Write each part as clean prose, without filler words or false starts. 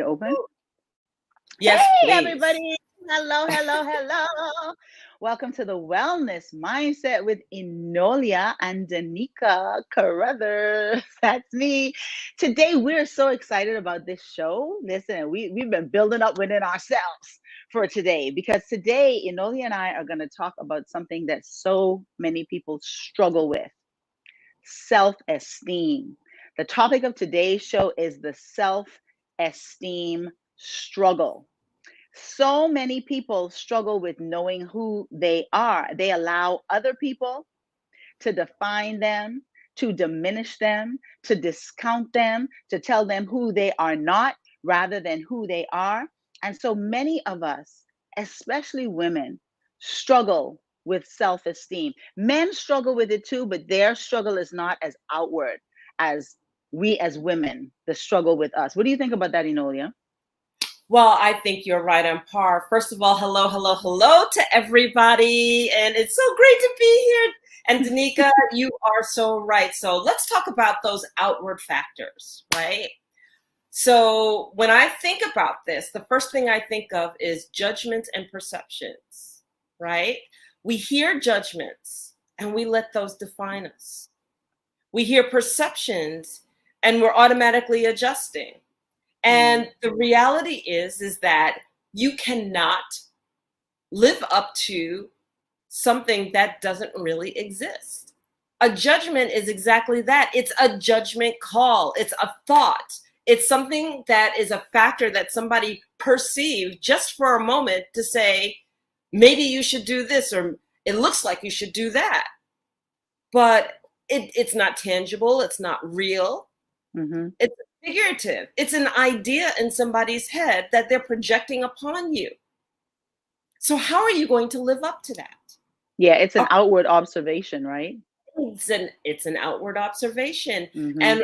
Open? Yes, Hey, please. everybody. Hello, hello, hello. Welcome to the Wellness Mindset with ENOLIA and Denika Carothers. That's me. Today, we're so excited about this show. Listen, we've been building up within ourselves for today because today, ENOLIA and I are going to talk about something that so many people struggle with: self-esteem. The topic of today's show is the self-esteem struggle. So many people struggle with knowing who they are. They allow other people to define them, to diminish them, to discount them, to tell them who they are not rather than who they are. And so many of us, especially women, struggle with self esteem. Men struggle with it too, but their struggle is not as outward as we as women, the struggle with us. What do you think about that, Enolia? Well, I think you're right on par. First of all, hello, hello, hello to everybody. And it's so great to be here. And Denika, you are so right. So let's talk about those outward factors, right? So when I think about this, the first thing I think of is judgments and perceptions, right? We hear judgments and we let those define us. We hear perceptions and we're automatically adjusting. And the reality is that you cannot live up to something that doesn't really exist. A judgment is exactly that. It's a judgment call. It's a thought. It's something that is a factor that somebody perceived just for a moment to say, maybe you should do this, or it looks like you should do that. But it's not tangible. It's not real. Mm-hmm. It's figurative. It's an idea in somebody's head that they're projecting upon you. So how are you going to live up to that? Yeah, it's an outward observation, right? It's an outward observation. Mm-hmm.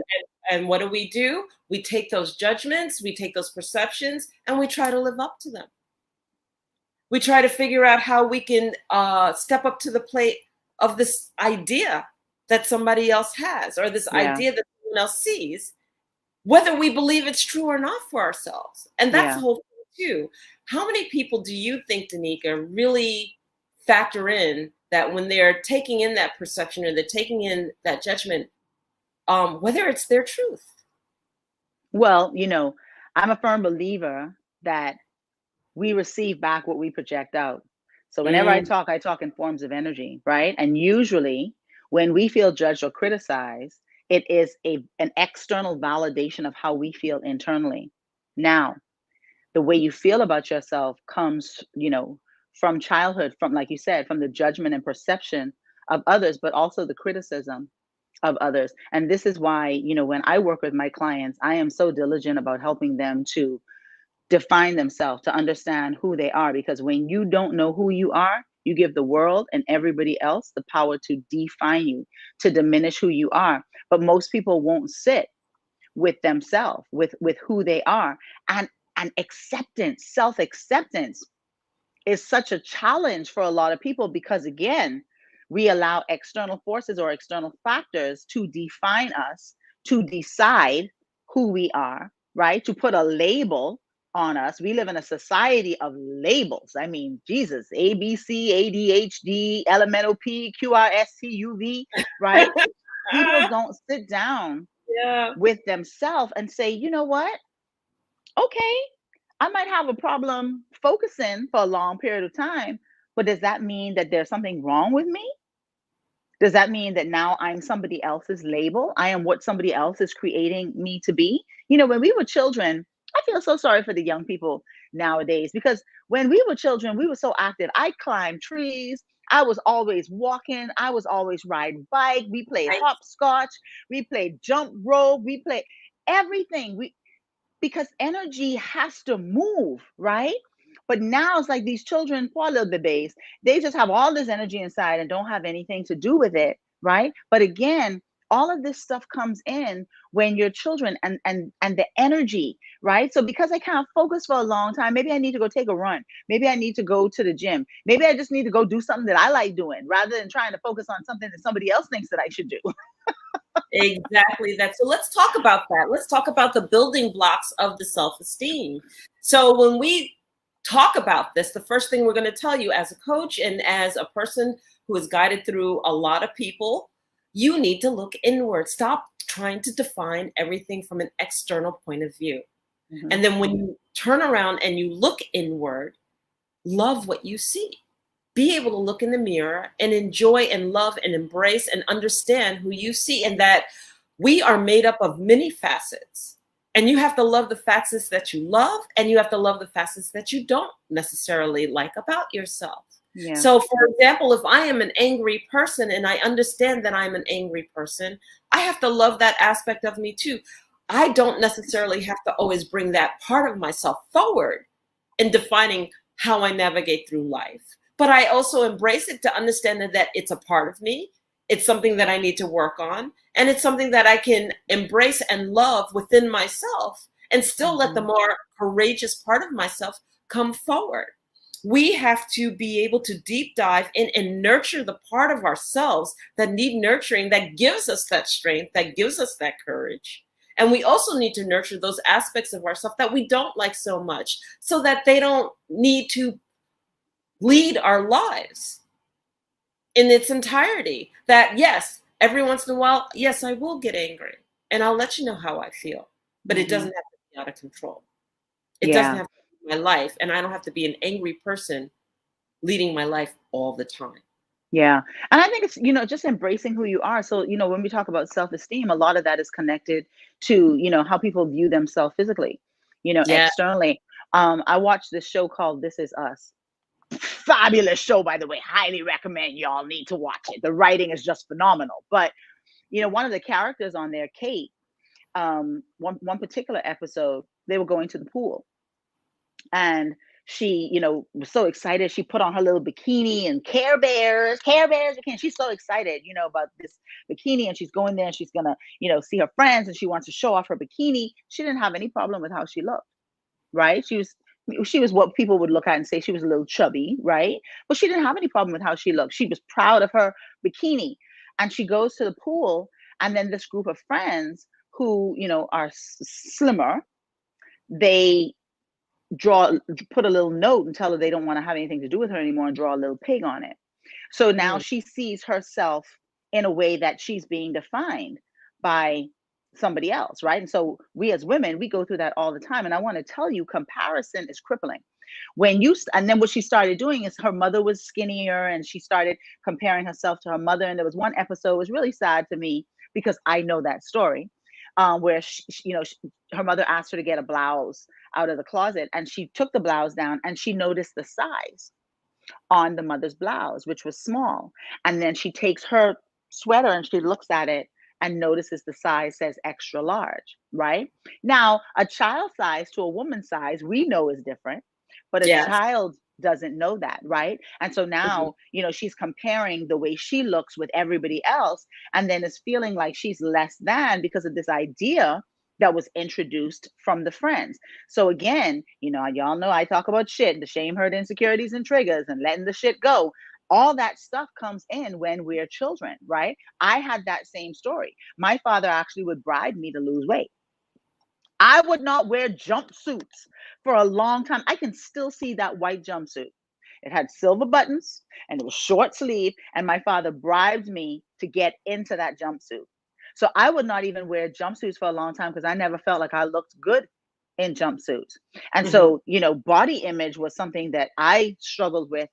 And what do? We take those judgments, we take those perceptions, and we try to live up to them. We try to figure out how we can step up to the plate of this idea that somebody else has, or this idea that someone else sees, whether we believe it's true or not for ourselves. And that's the whole thing too. How many people do you think, Denika, really factor in that when they're taking in that perception or they're taking in that judgment, whether it's their truth? Well, I'm a firm believer that we receive back what we project out. So whenever I talk in forms of energy, right? And usually when we feel judged or criticized, it is an external validation of how we feel internally. Now, the way you feel about yourself comes, from childhood, from, like you said, from the judgment and perception of others, but also the criticism of others. And this is why, when I work with my clients, I am so diligent about helping them to define themselves, to understand who they are. Because when you don't know who you are, you give the world and everybody else the power to define you, to diminish who you are. But most people won't sit with themselves, with who they are. And acceptance, self-acceptance is such a challenge for a lot of people because, again, we allow external forces or external factors to define us, to decide who we are, right? To put a label on us. We live in a society of labels. I mean, Jesus, A, B, C, ADHD, elemental P, QRST, UV, right? People don't sit down with themselves and say, you know what? Okay, I might have a problem focusing for a long period of time, but does that mean that there's something wrong with me? Does that mean that now I'm somebody else's label? I am what somebody else is creating me to be? When we were children, I feel so sorry for the young people nowadays because when we were children, we were so active. I climbed trees. I was always walking. I was always riding bike. We played hopscotch. We played jump rope. We played everything. Because energy has to move, right? But now it's like these children, poor little babies, they just have all this energy inside and don't have anything to do with it, right? But again, all of this stuff comes in when you're children and the energy, right? So because I can't focus for a long time, maybe I need to go take a run. Maybe I need to go to the gym. Maybe I just need to go do something that I like doing rather than trying to focus on something that somebody else thinks that I should do. Exactly that. So let's talk about that. Let's talk about the building blocks of the self-esteem. So when we talk about this, the first thing we're going to tell you as a coach and as a person who is guided through a lot of people, you need to look inward. Stop trying to define everything from an external point of view. Mhm. And then when you turn around and you look inward, love what you see. Be able to look in the mirror and enjoy and love and embrace and understand who you see, and that we are made up of many facets. And you have to love the facets that you love, and you have to love the facets that you don't necessarily like about yourself. Yeah. So, for example, if I am an angry person and I understand that I'm an angry person, I have to love that aspect of me too. I don't necessarily have to always bring that part of myself forward in defining how I navigate through life. But I also embrace it to understand that it's a part of me. It's something that I need to work on. And it's something that I can embrace and love within myself and still let the more courageous part of myself come forward. We have to be able to deep dive in and nurture the part of ourselves that need nurturing, that gives us that strength, that gives us that courage. And we also need to nurture those aspects of ourselves that we don't like so much, so that they don't need to lead our lives in its entirety. That yes, every once in a while, yes, I will get angry and I'll let you know how I feel, but it doesn't have to be out of control. It doesn't Yeah. have to be my life, and I don't have to be an angry person leading my life all the time. Yeah. And I think it's, just embracing who you are. So, when we talk about self-esteem, a lot of that is connected to, how people view themselves physically, Yeah. externally. I watched this show called This Is Us. Fabulous show, by the way. Highly recommend y'all need to watch it. The writing is just phenomenal. But, one of the characters on there, Kate, one particular episode, they were going to the pool, and she, was so excited. She put on her little bikini and Care Bears bikini. She's so excited, about this bikini, and she's going there and she's gonna, see her friends, and she wants to show off her bikini. She didn't have any problem with how she looked, right? She was what people would look at and say she was a little chubby, right? But she didn't have any problem with how she looked. She was proud of her bikini. And she goes to the pool, and then this group of friends who, are slimmer, they draw put a little note and tell her they don't want to have anything to do with her anymore, and draw a little pig on it. So now Mm. she sees herself in a way that she's being defined by somebody else, right? And so we as women, we go through that all the time. And I want to tell you, comparison is crippling. And then what she started doing is, her mother was skinnier, and she started comparing herself to her mother. And there was one episode, it was really sad to me because I know that story, where her mother asked her to get a blouse out of the closet, and she took the blouse down and she noticed the size on the mother's blouse, which was small. And then she takes her sweater and she looks at it and notices the size says extra large, right? Now, a child size to a woman's size, we know is different, but a Yes. child doesn't know that, right? And so Mhm. now, she's comparing the way she looks with everybody else, and then is feeling like she's less than because of this idea that was introduced from the friends. So again, y'all know I talk about shit, the shame, hurt, insecurities, and triggers, and letting the shit go. All that stuff comes in when we're children, right? I had that same story. My father actually would bribe me to lose weight. I would not wear jumpsuits for a long time. I can still see that white jumpsuit. It had silver buttons and it was short sleeve, and my father bribed me to get into that jumpsuit. So I would not even wear jumpsuits for a long time because I never felt like I looked good in jumpsuits. And Mhm. so, body image was something that I struggled with,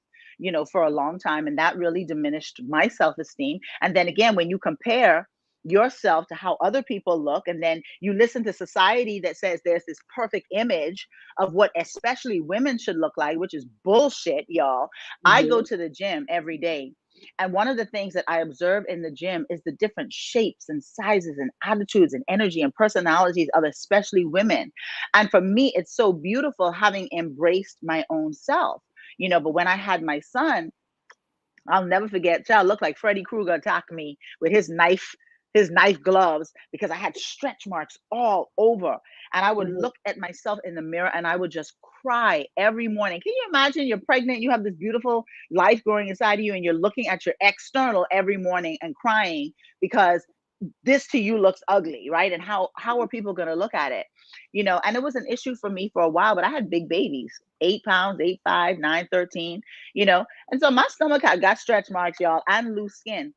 for a long time. And that really diminished my self esteem. And then again, when you compare yourself to how other people look, and then you listen to society that says there's this perfect image of what especially women should look like, which is bullshit, y'all. I go Mhm. to the gym every day, and one of the things that I observe in the gym is the different shapes and sizes and attitudes and energy and personalities of especially women. And for me, it's so beautiful having embraced my own self. But when I had my son, I'll never forget. Child looked like Freddy Krueger attacked me with his knife gloves, because I had stretch marks all over. And I would Mhm. look at myself in the mirror and I would just cry every morning. Can you imagine? You're pregnant, you have this beautiful life growing inside of you, and you're looking at your external every morning and crying because this to you looks ugly, right? And how are people going to look at it? And it was an issue for me for a while, but I had big babies, 8 pounds, 8'5", 9'13", and so my stomach had got stretch marks, y'all, and loose skin.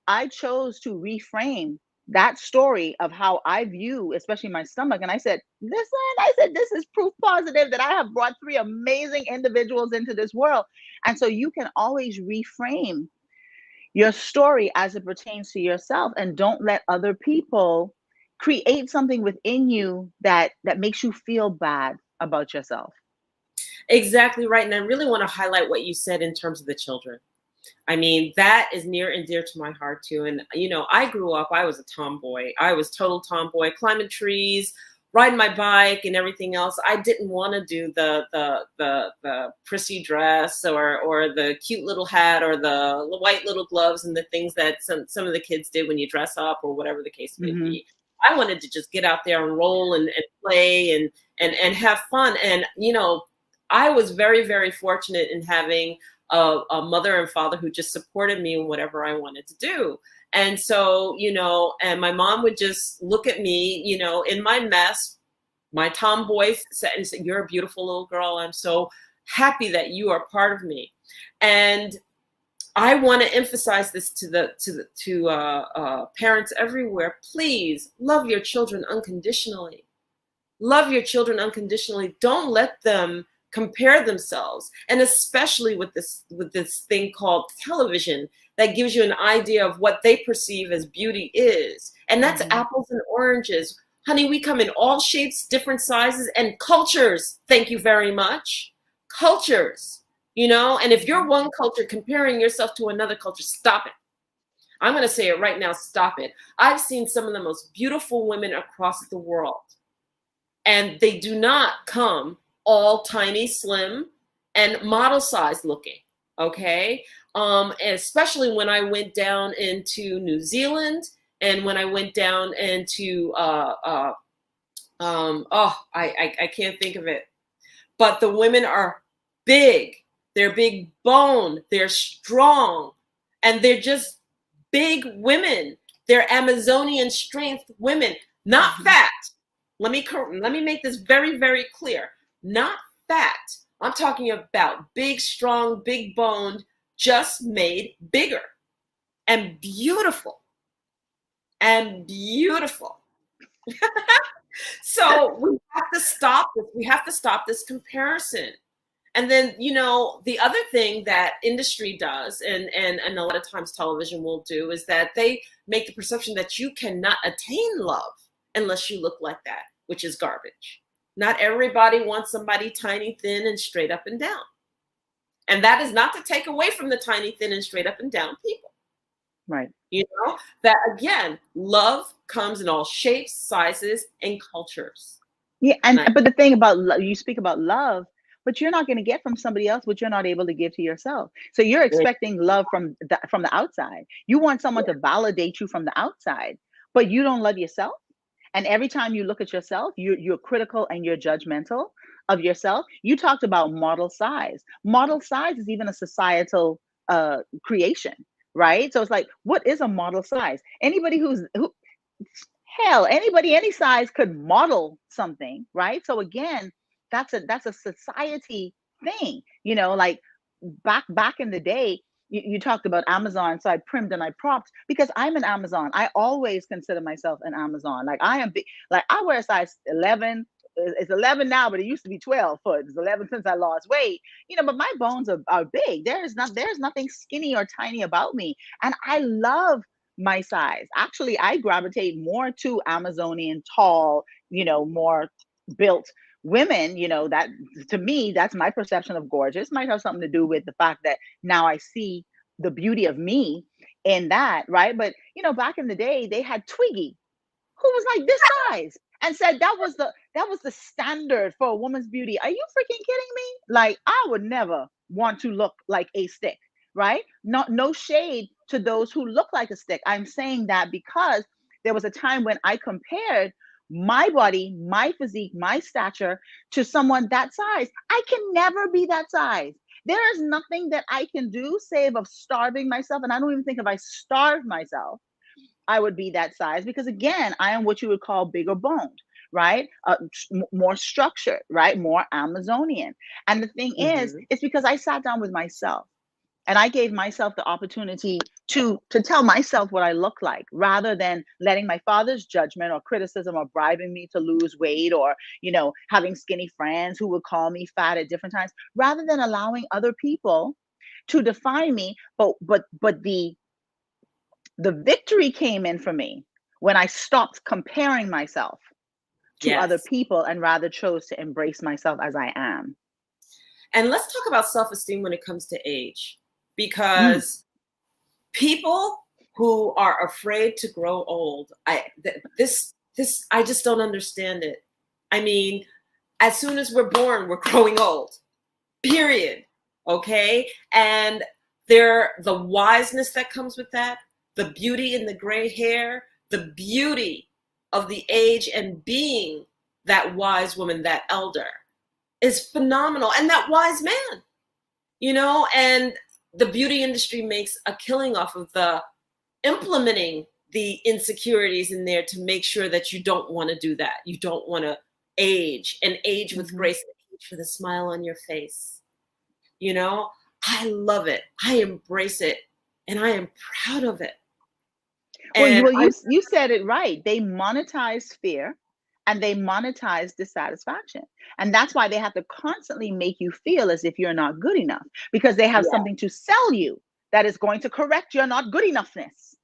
I chose to reframe that story of how I view, especially my stomach. And I said, this is proof positive that I have brought 3 amazing individuals into this world. And so you can always reframe your story as it pertains to yourself, and don't let other people create something within you that makes you feel bad about yourself. Exactly right. And I really want to highlight what you said in terms of the children. I mean, that is near and dear to my heart too. And, I grew up, I was a tomboy. I was total tomboy, climbing trees, riding my bike and everything else. I didn't want to do the prissy dress or the cute little hat or the white little gloves and the things that some of the kids did when you dress up or whatever the case may be. I wanted to just get out there and roll and play and have fun. And, I was very, very fortunate in having a mother and father who just supported me in whatever I wanted to do. And so, and my mom would just look at me, in my mess, my tomboy said, "You're a beautiful little girl. I'm so happy that you are part of me." And I want to emphasize this to parents everywhere. Please love your children unconditionally. Love your children unconditionally. Don't let them compare themselves, and especially with this thing called television that gives you an idea of what they perceive as beauty is. And that's apples and oranges. Honey, we come in all shapes, different sizes, and cultures. Thank you very much. Cultures, and if you're one culture comparing yourself to another culture, stop it. I'm going to say it right now, stop it. I've seen some of the most beautiful women across the world, and they do not come all tiny, slim, and model size looking, okay? And especially when I went down into New Zealand and when I went down into, I can't think of it. But the women are big. They're big bone. They're strong. And they're just big women. They're Amazonian strength women, not fat. Let me make this very, very clear. Not fat. I'm talking about big, strong, big boned, just made bigger and beautiful. And beautiful. So we have to stop this. We have to stop this comparison. And then, the other thing that industry does, and a lot of times television will do, is that they make the perception that you cannot attain love unless you look like that, which is garbage. Not everybody wants somebody tiny, thin, and straight up and down. And that is not to take away from the tiny, thin, and straight up and down people. Right. That again, love comes in all shapes, sizes, and cultures. Yeah. But the thing about you speak about love, but you're not going to get from somebody else what you're not able to give to yourself. So you're expecting love from the outside. You want someone to validate you from the outside, but you don't love yourself. And every time you look at yourself, you're critical and you're judgmental of yourself. You talked about model size. Model size is even a societal creation, right? So it's like, what is a model size? Anybody anybody any size could model something, right? So again, that's a society thing, like back in the day. You talked about Amazon, so I primmed and I propped because I'm an Amazon. I always consider myself an Amazon. Like I am big, like I wear a size 11. It's 11 now, but it used to be 12 foot. It's 11 since I lost weight. But my bones are big. There's nothing skinny or tiny about me, and I love my size. Actually, I gravitate more to Amazonian, tall, more built women. That to me, that's my perception of gorgeous. Might have something to do with the fact that now I see the beauty of me in that, right? But back in the day, they had Twiggy, who was like this size, and said that was the standard for a woman's beauty. Are you freaking kidding me? Like, I would never want to look like a stick, right? No shade to those who look like a stick. I'm saying that because there was a time when I compared my body, my physique, my stature to someone that size. I can never be that size. There is nothing that I can do save of starving myself. And I don't even think if I starve myself I would be that size because, again, I am what you would call bigger boned, right? More structured, right? More Amazonian. And the thing is, it's because I sat down with myself and I gave myself the opportunity to tell myself what I look like, rather than letting my father's judgment or criticism or bribing me to lose weight, or, having skinny friends who would call me fat at different times, rather than allowing other people to define me. But the victory came in for me when I stopped comparing myself to other Yes. people and rather chose to embrace myself as I am. And let's talk about self-esteem when it comes to age, because people who are afraid to grow old, I just don't understand it. I mean, as soon as we're born, we're growing old, period. Okay. And the wiseness that comes with that, the beauty in the gray hair, the beauty of the age and being that wise woman, that elder, is phenomenal. And that wise man, and the beauty industry makes a killing off of implementing the insecurities in there to make sure that you don't want to do that. You don't want to age with grace, and age with a smile on your face. I love it. I embrace it, and I am proud of it. Well, you said it right. They monetize fear and they monetize dissatisfaction. And that's why they have to constantly make you feel as if you're not good enough, because they have something to sell you that is going to correct your not good enoughness.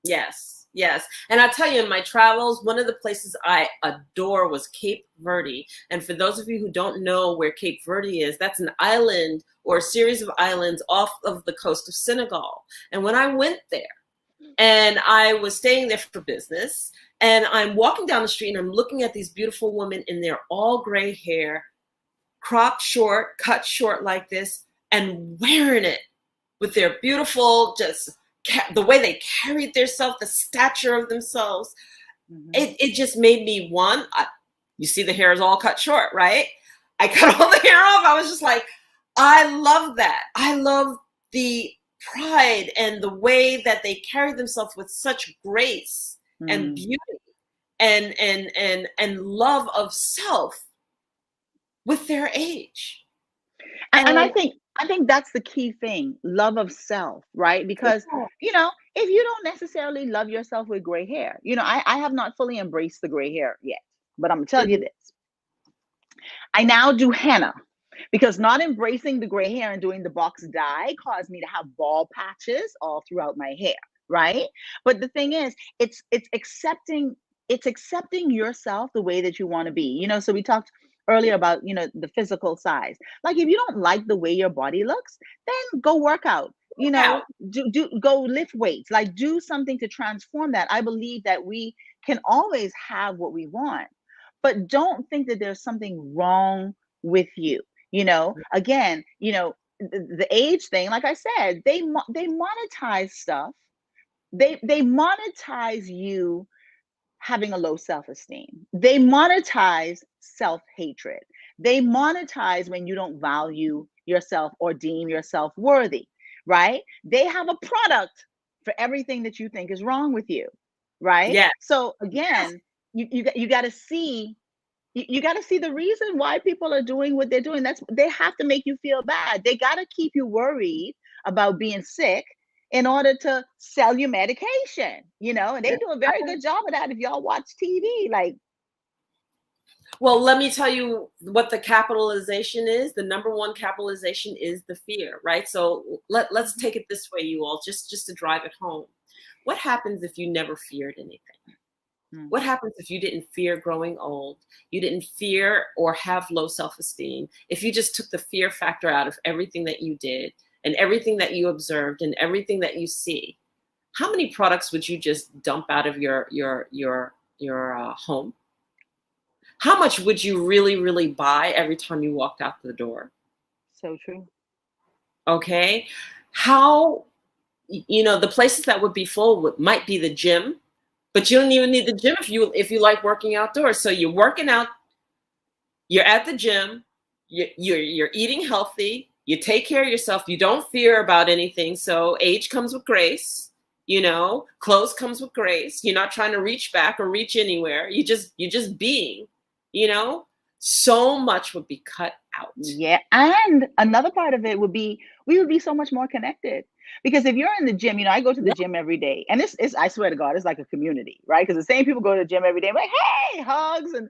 Yes, yes. And I'll tell you, in my travels, one of the places I adore was Cape Verde. And for those of you who don't know where Cape Verde is, that's an island or a series of islands off of the coast of Senegal. And when I went there, and I was staying there for business, and I'm walking down the street and I'm looking at these beautiful women in their all gray hair, cropped short, cut short like this, and wearing it with their beautiful, just the way they carried themselves, the stature of themselves. It just made me you see the hair is all cut short, right? I cut all the hair off. I was just like, I love that. I love the pride and the way that they carry themselves with such grace and beauty and love of self with their age. And I think that's the key thing, love of self, right? Because, if you don't necessarily love yourself with gray hair, I have not fully embraced the gray hair yet, but I'm gonna tell you this. I now do henna, because not embracing the gray hair and doing the box dye caused me to have bald patches all throughout my hair, right? But the thing is, it's accepting yourself the way that you want to be. So we talked earlier about, the physical size. Like, if you don't like the way your body looks, then go work out. Go lift weights, like do something to transform that. I believe that we can always have what we want, but don't think that there's something wrong with you. Again, the age thing, like I said, they monetize stuff. They monetize you having a low self-esteem. They monetize self-hatred. They monetize when you don't value yourself or deem yourself worthy, right? They have a product for everything that you think is wrong with you, right? Yeah. So again, you got to see. You got to see the reason why people are doing what they're doing. They have to make you feel bad. They got to keep you worried about being sick in order to sell you medication, and they do a very good job of that if y'all watch TV. Well, let me tell you what the capitalization is. The number one capitalization is the fear, right? So let's take it this way, you all, just to drive it home. What happens if you never feared anything? What happens if you didn't fear growing old? You didn't fear or have low self-esteem? If you just took the fear factor out of everything that you did and everything that you observed and everything that you see, how many products would you just dump out of your home? How much would you really, really buy every time you walked out the door? So true. Okay. How, the places that would be full might be the gym, but you don't even need the gym if you like working outdoors. So you're working out, you're at the gym, you're eating healthy, you take care of yourself, you don't fear about anything. So age comes with grace. You know, clothes comes with grace. You're not trying to reach back or reach anywhere. You're just being, you know, so much would be cut out. Yeah. And another part of it would be we would be so much more connected. Because if you're in the gym, I go to the Yeah. gym every day, and this is, I swear to God, it's like a community, right? Because the same people go to the gym every day, like, hey, hugs, and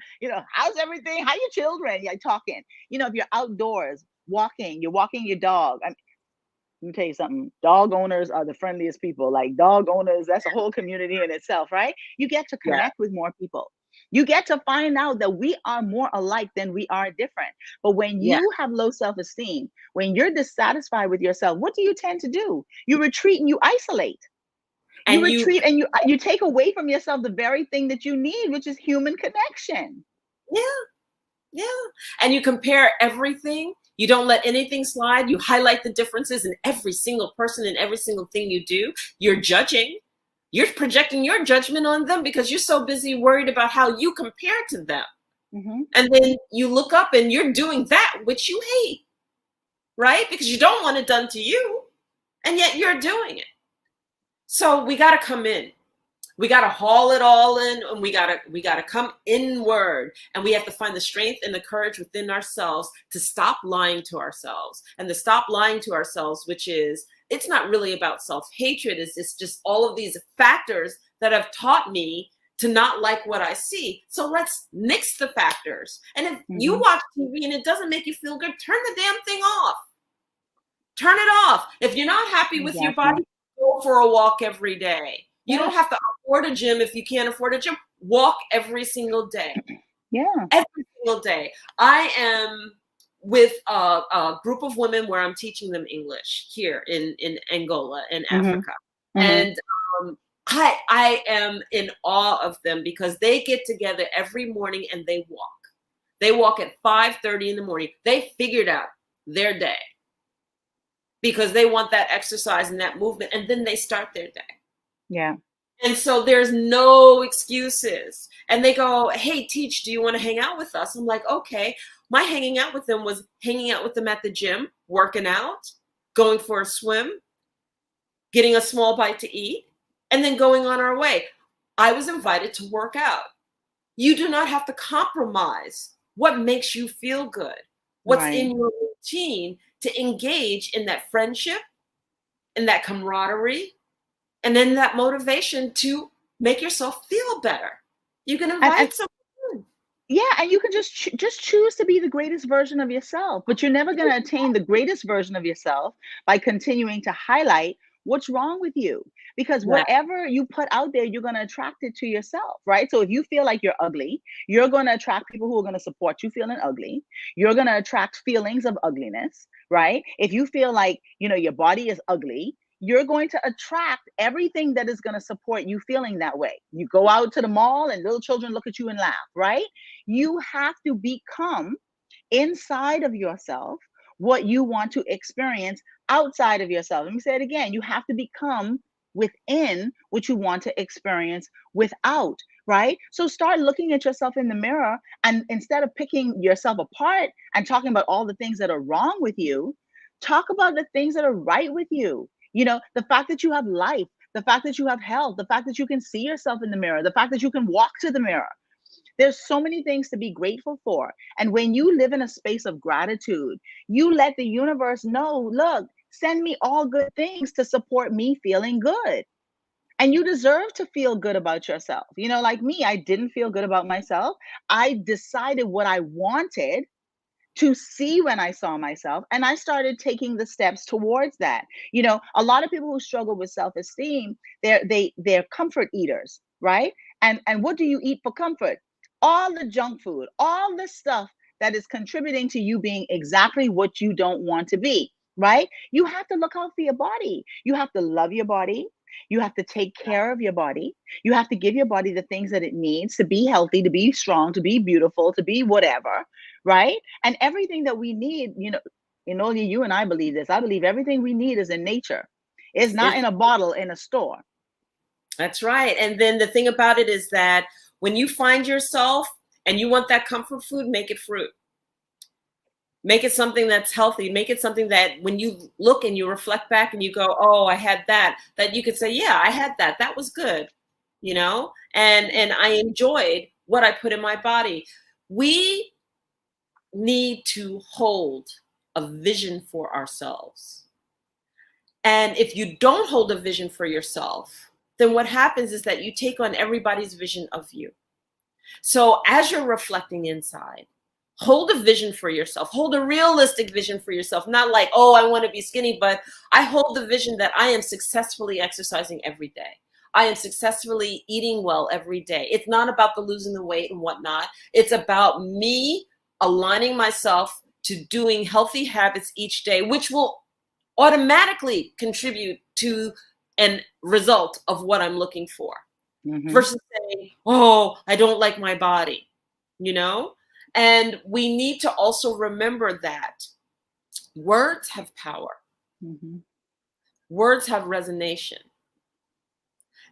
how's everything? How your children? Yeah, talking. If you're outdoors walking, you're walking your dog. Let me tell you something. Dog owners are the friendliest people. Like dog owners, that's a whole community in itself, right? You get to Yeah. connect with more people. You get to find out that we are more alike than we are different. But when Yeah. you have low self-esteem, when you're dissatisfied with yourself, what do you tend to do? You retreat and you isolate. You And you, retreat and you take away from yourself the very thing that you need, which is human connection. yeah, yeah. And you compare everything. You don't let anything slide. You highlight the differences in every single person and every single thing you do. You're judging. You're projecting your judgment on them because you're so busy worried about how you compare to them. Mm-hmm. And then you look up and you're doing that which you hate, right? Because you don't want it done to you, and yet you're doing it. So we got to come in. We got to haul it all in, and we got to come inward, and we have to find the strength and the courage within ourselves to stop lying to ourselves, and to stop lying to ourselves, which is, it's not really about self-hatred. It's just all of these factors that have taught me to not like what I see. So let's mix the factors. And if you Mm-hmm. watch TV and it doesn't make you feel good, turn the damn thing off. Turn it off. If you're not happy with your Exactly. body, go for a walk every day. You don't Yes. have to afford a gym if you can't afford a gym. Walk every single day. Yeah. Every single day. I am with a group of women where I'm teaching them English here in Angola, in Mm-hmm. Africa. Mm-hmm. And I am in awe of them because they get together every morning and they walk. They walk at 5:30 in the morning. They figured out their day because they want that exercise and that movement, and then they start their day. Yeah. And so there's no excuses. And they go, hey, Teach, do you want to hang out with us? I'm like, okay. My hanging out with them was hanging out with them at the gym, working out, going for a swim, getting a small bite to eat, and then going on our way. I was invited to work out. You do not have to compromise what makes you feel good, what's Right. in your routine, to engage in that friendship, in that camaraderie, and then that motivation to make yourself feel better. You can And invite someone. yeah, and you can just choose to be the greatest version of yourself, but you're never going to attain the greatest version of yourself by continuing to highlight what's wrong with you. Because Yeah, whatever you put out there, you're going to attract it to yourself, right? So if you feel like you're ugly, you're going to attract people who are going to support you feeling ugly. You're going to attract feelings of ugliness, right? If you feel like, your body is ugly, you're going to attract everything that is going to support you feeling that way. You go out to the mall and little children look at you and laugh, right? You have to become inside of yourself what you want to experience outside of yourself. Let me say it again. You have to become within what you want to experience without, right? So start looking at yourself in the mirror, and instead of picking yourself apart and talking about all the things that are wrong with you, talk about the things that are right with you. The fact that you have life, the fact that you have health, the fact that you can see yourself in the mirror, the fact that you can walk to the mirror. There's so many things to be grateful for. And when you live in a space of gratitude, you let the universe know, look, send me all good things to support me feeling good. And you deserve to feel good about yourself. Like me, I didn't feel good about myself. I decided what I wanted to see when I saw myself, and I started taking the steps towards that. A lot of people who struggle with self-esteem, they're comfort eaters, right? And what do you eat for comfort? All the junk food, all the stuff that is contributing to you being exactly what you don't want to be, right? You have to look out for your body. You have to love your body. You have to take care of your body. You have to give your body the things that it needs to be healthy, to be strong, to be beautiful, to be whatever, right? And everything that we need, Enolia, you and I believe this. I believe everything we need is in nature. It's not in a bottle in a store. that's right. And then the thing about it is that when you find yourself and you want that comfort food, make it fruit. Make it something that's healthy. Make it something that when you look and you reflect back and you go, oh, I had that you could say, yeah, I had that. That was good, you know, and I enjoyed what I put in my body. We need to hold a vision for ourselves. And if you don't hold a vision for yourself, then what happens is that you take on everybody's vision of you. So as you're reflecting inside, hold a vision for yourself. Hold a realistic vision for yourself. Not like, oh, I want to be skinny, but I hold the vision that I am successfully exercising every day. I am successfully eating well every day. It's not about the losing the weight and whatnot. It's about me aligning myself to doing healthy habits each day, which will automatically contribute to a result of what I'm looking for. Versus saying, oh, I don't like my body, you know? And we need to also remember that words have power. Words have resonation.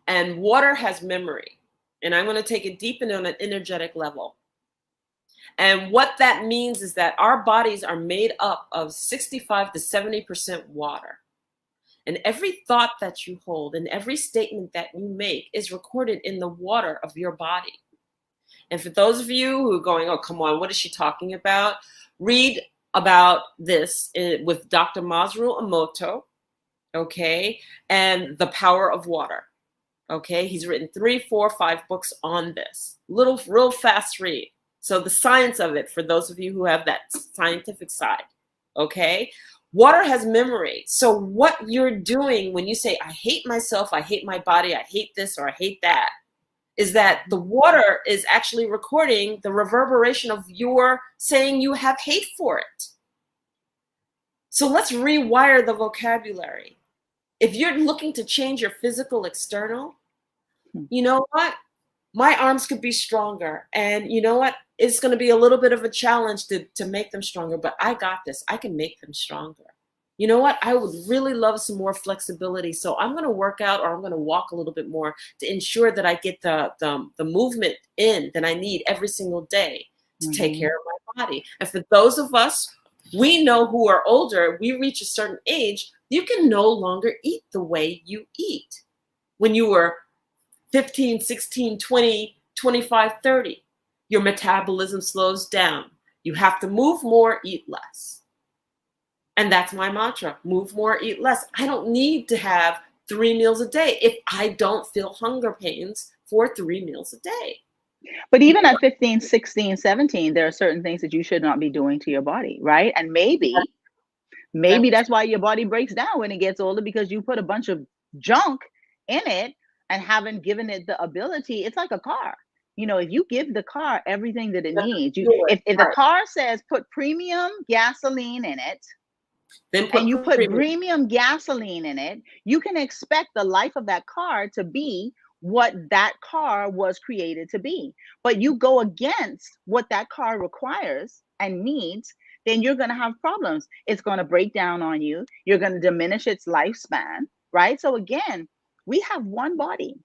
And water has memory. And I'm going to take it deep into an energetic level. And what that means is that our bodies are made up of 65 to 70% water. And every thought that you hold and every statement that you make is recorded in the water of your body. And for those of you who are going, oh, come on, what is she talking about? Read about this with Dr. Masaru Emoto, okay, and The Power of Water, okay? He's written 3, 4, 5 books on this. Real fast read. So the science of it, for those of you who have that scientific side, okay? Water has memory. So what you're doing when you say, I hate myself, I hate my body, I hate this, or I hate that, is that the water is actually recording the reverberation of your saying you have hate for it. So let's rewire the vocabulary. If you're looking to change your physical external, you know what? My arms could be stronger. And you know what? It's going to be a little bit of a challenge to make them stronger, but I got this. I can make them stronger. You know what? I would really love some more flexibility. So I'm going to work out, or I'm going to walk a little bit more to ensure that I get the movement in that I need every single day to take care of my body. And for those of us, we know who are older, we reach a certain age, you can no longer eat the way you eat when you were 15, 16, 20, 25, 30. Your metabolism slows down. You have to move more, eat less. And that's my mantra, move more, eat less. I don't need to have 3 meals a day if I don't feel hunger pains for 3 meals a day. But even at 15, 16, 17, there are certain things that you should not be doing to your body, right? And maybe that's why your body breaks down when it gets older, because you put a bunch of junk in it and haven't given it the ability. It's like a car. You know, if you give the car everything that it needs, if the car says put premium gasoline in it, and you put premium gasoline in it, you can expect the life of that car to be what that car was created to be. But you go against what that car requires and needs, then you're going to have problems. It's going to break down on you. You're going to diminish its lifespan, right? So again, we have one body.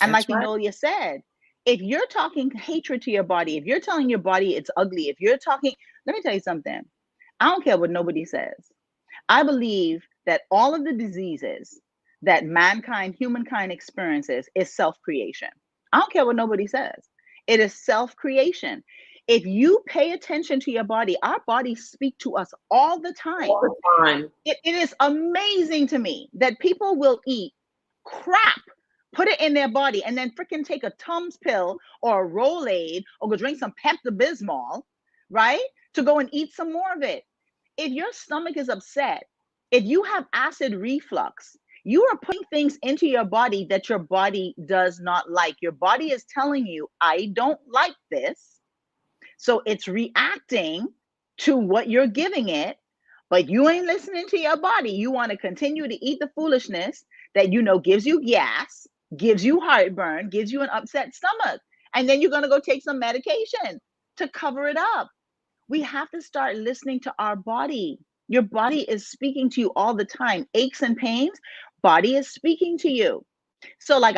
And like ENOLIA said, if you're talking hatred to your body, if you're telling your body it's ugly, if you're talking, let me tell you something. I don't care what nobody says. I believe that all of the diseases that humankind experiences is self-creation. I don't care what nobody says. It is self-creation. If you pay attention to your body, our bodies speak to us all the time. All the time. It is amazing to me that people will eat crap, put it in their body, and then freaking take a Tums pill or a Rolade or go drink some Pepto-Bismol, right? To go and eat some more of it. If your stomach is upset, if you have acid reflux, you are putting things into your body that your body does not like. Your body is telling you, I don't like this. So it's reacting to what you're giving it, but you ain't listening to your body. You want to continue to eat the foolishness that you know gives you gas, gives you heartburn, gives you an upset stomach. And then you're going to go take some medication to cover it up. We have to start listening to our body. Your body is speaking to you all the time. Aches and pains, body is speaking to you. So like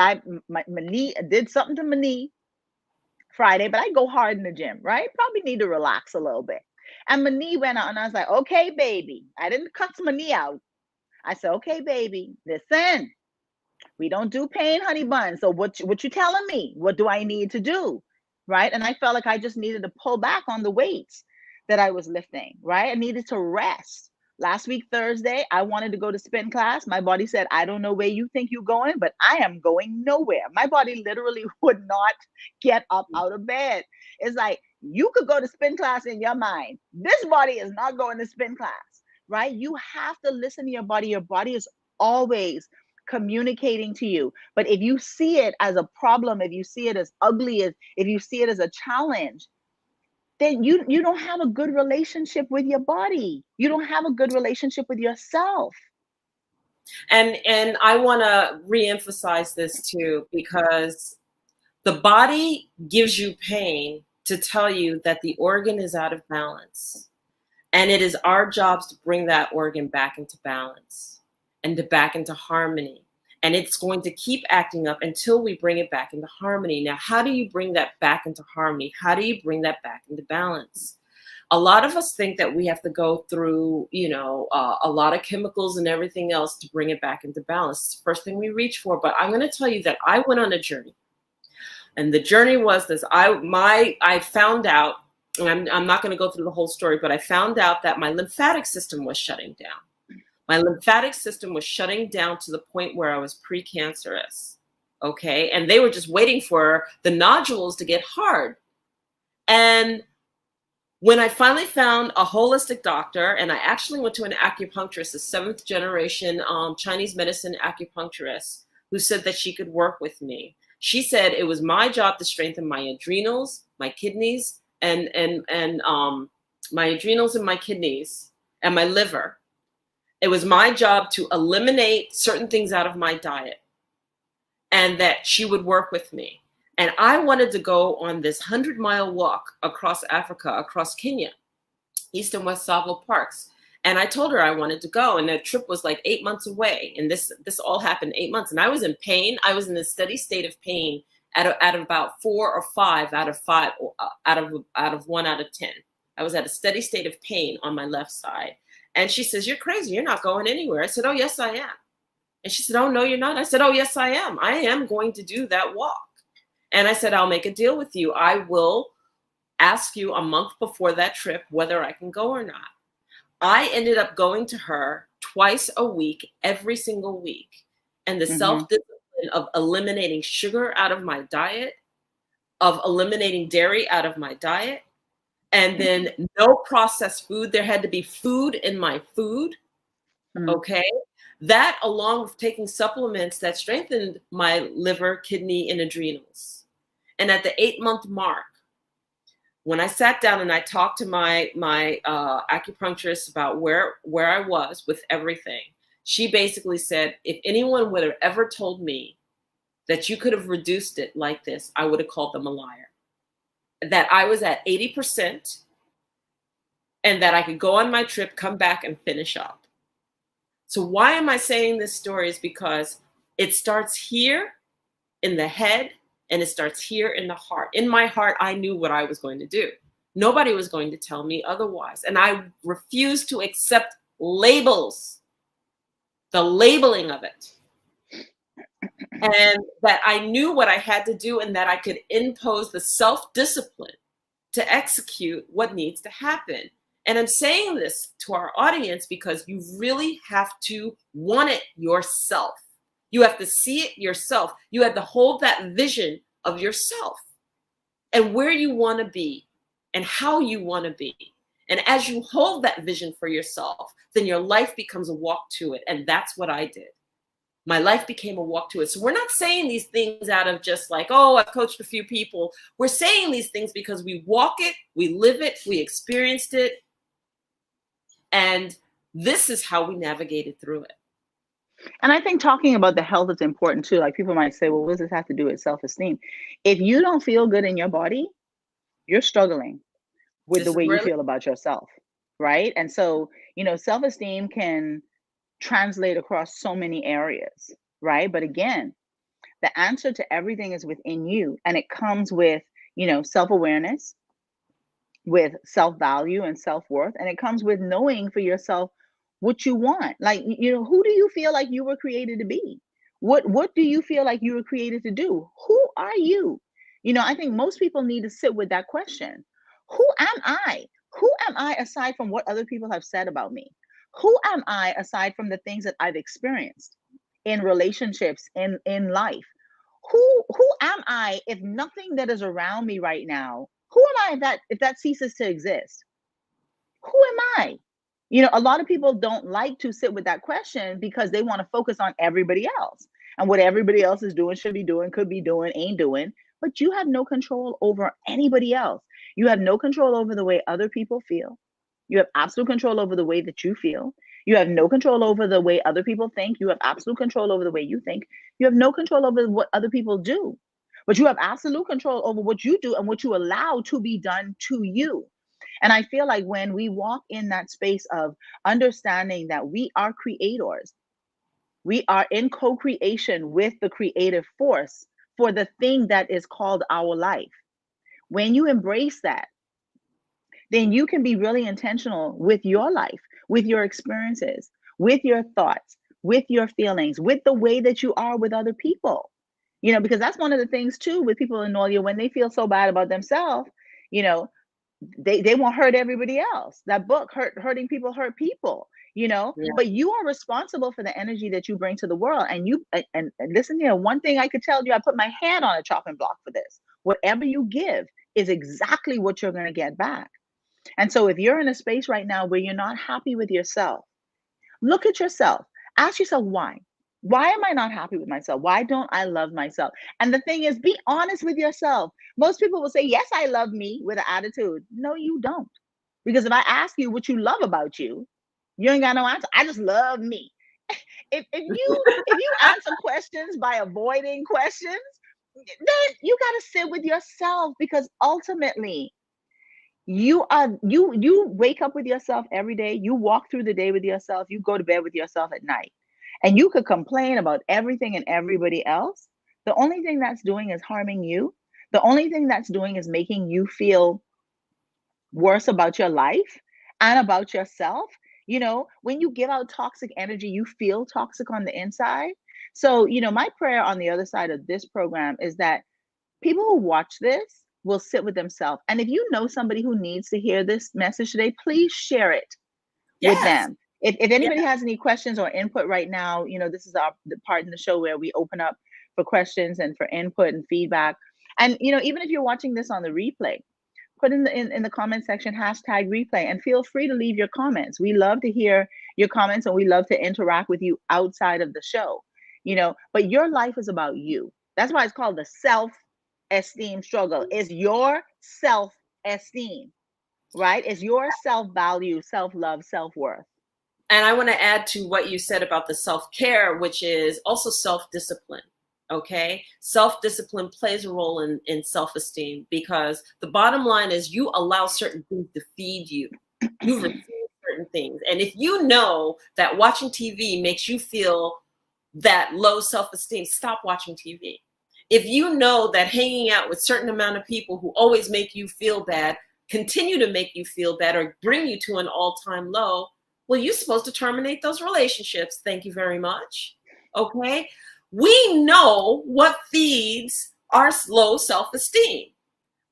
my knee, I did something to my knee Friday, but I go hard in the gym, right? Probably need to relax a little bit. And my knee went out, and I was like, okay, baby. I didn't cut my knee out. I said, okay, baby, listen, we don't do pain, honey bun. So what you telling me? What do I need to do? Right. And I felt like I just needed to pull back on the weights that I was lifting. Right. I needed to rest. Last week, Thursday, I wanted to go to spin class. My body said, I don't know where you think you're going, but I am going nowhere. My body literally would not get up out of bed. It's like, you could go to spin class in your mind. This body is not going to spin class, right? You have to listen to your body. Your body is always communicating to you. But if you see it as a problem, if you see it as ugly, if you see it as a challenge, then you don't have a good relationship with your body. You don't have a good relationship with yourself. And I want to reemphasize this too, because the body gives you pain to tell you that the organ is out of balance. And it is our jobs to bring that organ back into balance and to back into harmony. And it's going to keep acting up until we bring it back into harmony. Now, how do you bring that back into harmony? How do you bring that back into balance? A lot of us think that we have to go through, a lot of chemicals and everything else to bring it back into balance. It's the first thing we reach for. But I'm going to tell you that I went on a journey. And the journey was this. I found out, and I'm not going to go through the whole story, but I found out that my lymphatic system was shutting down. My lymphatic system was shutting down to the point where I was precancerous. Okay. And they were just waiting for the nodules to get hard. And when I finally found a holistic doctor, and I actually went to an acupuncturist, a 7th generation Chinese medicine acupuncturist, who said that she could work with me. She said it was my job to strengthen my adrenals, my kidneys, and my adrenals and my kidneys and my liver. It was my job to eliminate certain things out of my diet, and that she would work with me. And I wanted to go on this 100-mile walk across Africa, across Kenya, East and West Tsavo parks. And I told her I wanted to go, and the trip was like 8 months away. And this all happened 8 months. And I was in pain. I was in a steady state of pain at about 4 or 5 out of 5, out of 1 out of 10. I was at a steady state of pain on my left side. And she says, "You're crazy. You're not going anywhere." I said, "Oh, yes, I am." And she said, "Oh, no, you're not." I said, "Oh, yes, I am. I am going to do that walk." And I said, "I'll make a deal with you. I will ask you a month before that trip whether I can go or not." I ended up going to her twice a week, every single week. And the self-discipline of eliminating sugar out of my diet, of eliminating dairy out of my diet, and then no processed food. There had to be food in my food. Okay. That, along with taking supplements that strengthened my liver, kidney, and adrenals. And at the 8-month mark, when I sat down and I talked to my acupuncturist about where I was with everything, she basically said, if anyone would have ever told me that you could have reduced it like this, I would have called them a liar. That I was at 80% and that I could go on my trip, come back, and finish up. So why am I saying this story? Is because it starts here in the head, and it starts here in the heart. In my heart, I knew what I was going to do. Nobody was going to tell me otherwise. And I refused to accept labels, the labeling of it. And that I knew what I had to do, and that I could impose the self-discipline to execute what needs to happen. And I'm saying this to our audience because you really have to want it yourself. You have to see it yourself. You have to hold that vision of yourself and where you want to be and how you want to be. And as you hold that vision for yourself, then your life becomes a walk to it. And that's what I did. My life became a walk to it. So we're not saying these things out of just like, oh, I've coached a few people. We're saying these things because we walk it, we live it, we experienced it. And this is how we navigated through it. And I think talking about the health is important too. Like, people might say, well, what does this have to do with self-esteem? If you don't feel good in your body, you're struggling with the way you feel about yourself, right? And so, self-esteem can translate across so many areas, right? But again, the answer to everything is within you, and it comes with, self-awareness, with self-value and self-worth, and it comes with knowing for yourself what you want. Like, who do you feel like you were created to be? What do you feel like you were created to do? Who are you? I think most people need to sit with that question. Who am I? Who am I aside from what other people have said about me? Who am I aside from the things that I've experienced in relationships, in life? Who am I if nothing that is around me right now? Who am I if that ceases to exist? Who am I? A lot of people don't like to sit with that question because they want to focus on everybody else and what everybody else is doing, should be doing, could be doing, ain't doing. But you have no control over anybody else. You have no control over the way other people feel. You have absolute control over the way that you feel. You have no control over the way other people think. You have absolute control over the way you think. You have no control over what other people do. But you have absolute control over what you do and what you allow to be done to you. And I feel like when we walk in that space of understanding that we are creators, we are in co-creation with the creative force for the thing that is called our life. When you embrace that, then you can be really intentional with your life, with your experiences, with your thoughts, with your feelings, with the way that you are with other people. Because that's one of the things too with people in ENOLIA, when they feel so bad about themselves, they won't hurt everybody else. That book, hurting people hurt people, Yeah. but you are responsible for the energy that you bring to the world. And listen here, one thing I could tell you, I put my hand on a chopping block for this. Whatever you give is exactly what you're going to get back. And so if you're in a space right now where you're not happy with yourself, look at yourself. Ask yourself why. Why am I not happy with myself? Why don't I love myself? And the thing is, be honest with yourself. Most people will say, yes, I love me, with an attitude. No, you don't. Because if I ask you what you love about you, you ain't got no answer. I just love me. If you answer questions by avoiding questions, then you got to sit with yourself, because ultimately you wake up with yourself every day, you walk through the day with yourself, you go to bed with yourself at night, and you could complain about everything and everybody else. The only thing that's doing is harming you. The only thing that's doing is making you feel worse about your life and about yourself. When you give out toxic energy, you feel toxic on the inside. So my prayer on the other side of this program is that people who watch this will sit with themselves. And if you know somebody who needs to hear this message today, please share it with them. If anybody has any questions or input right now, this is the part in the show where we open up for questions and for input and feedback. And even if you're watching this on the replay, put in the comment section #replay, and feel free to leave your comments. We love to hear your comments, and we love to interact with you outside of the show. But your life is about you. That's why it's called the self-esteem struggle. It's your self-esteem, right? It's your self-value, self-love, self-worth. And I want to add to what you said about the self-care, which is also self-discipline. Okay. Self-discipline plays a role in self-esteem, because the bottom line is you allow certain things to feed you. You receive certain things. And if you know that watching TV makes you feel that low self-esteem, stop watching TV. If you know that hanging out with certain amount of people who always make you feel bad, continue to make you feel bad, or bring you to an all-time low, well, you're supposed to terminate those relationships. Thank you very much. Okay. We know what feeds our low self-esteem.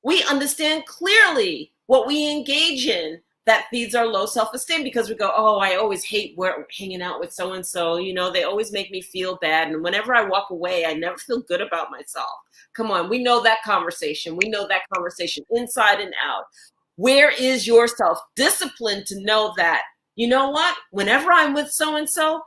We understand clearly what we engage in that feeds our low self-esteem, because we go, oh, I always hate hanging out with so-and-so. They always make me feel bad. And whenever I walk away, I never feel good about myself. Come on. We know that conversation. We know that conversation inside and out. Where is your self-discipline to know that, you know what, whenever I'm with so-and-so,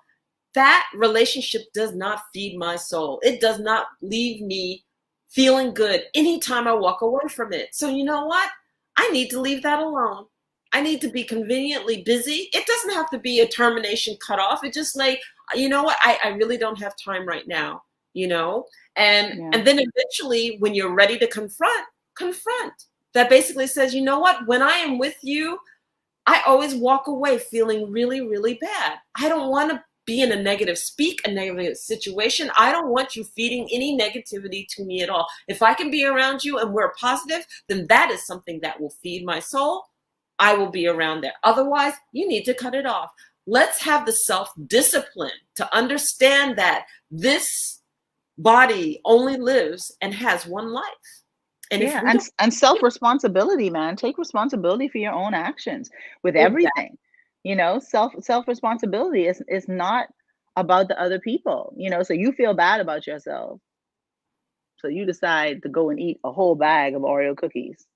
that relationship does not feed my soul. It does not leave me feeling good anytime I walk away from it. So you know what? I need to leave that alone. I need to be conveniently busy. It doesn't have to be a termination cutoff. It's just like, you know what? I really don't have time right now, And then eventually, when you're ready to confront. That basically says, you know what? When I am with you, I always walk away feeling really, really bad. I don't want to be in a negative, speak a negative situation. I don't want you feeding any negativity to me at all. If I can be around you and we're positive, then that is something that will feed my soul. I will be around there. Otherwise, you need to cut it off. Let's have the self-discipline to understand that this body only lives and has one life. And if we don't, and self-responsibility, man. Take responsibility for your own actions with everything. You know, self-responsibility is not about the other people, you know, so you feel bad about yourself. So you decide to go and eat a whole bag of Oreo cookies.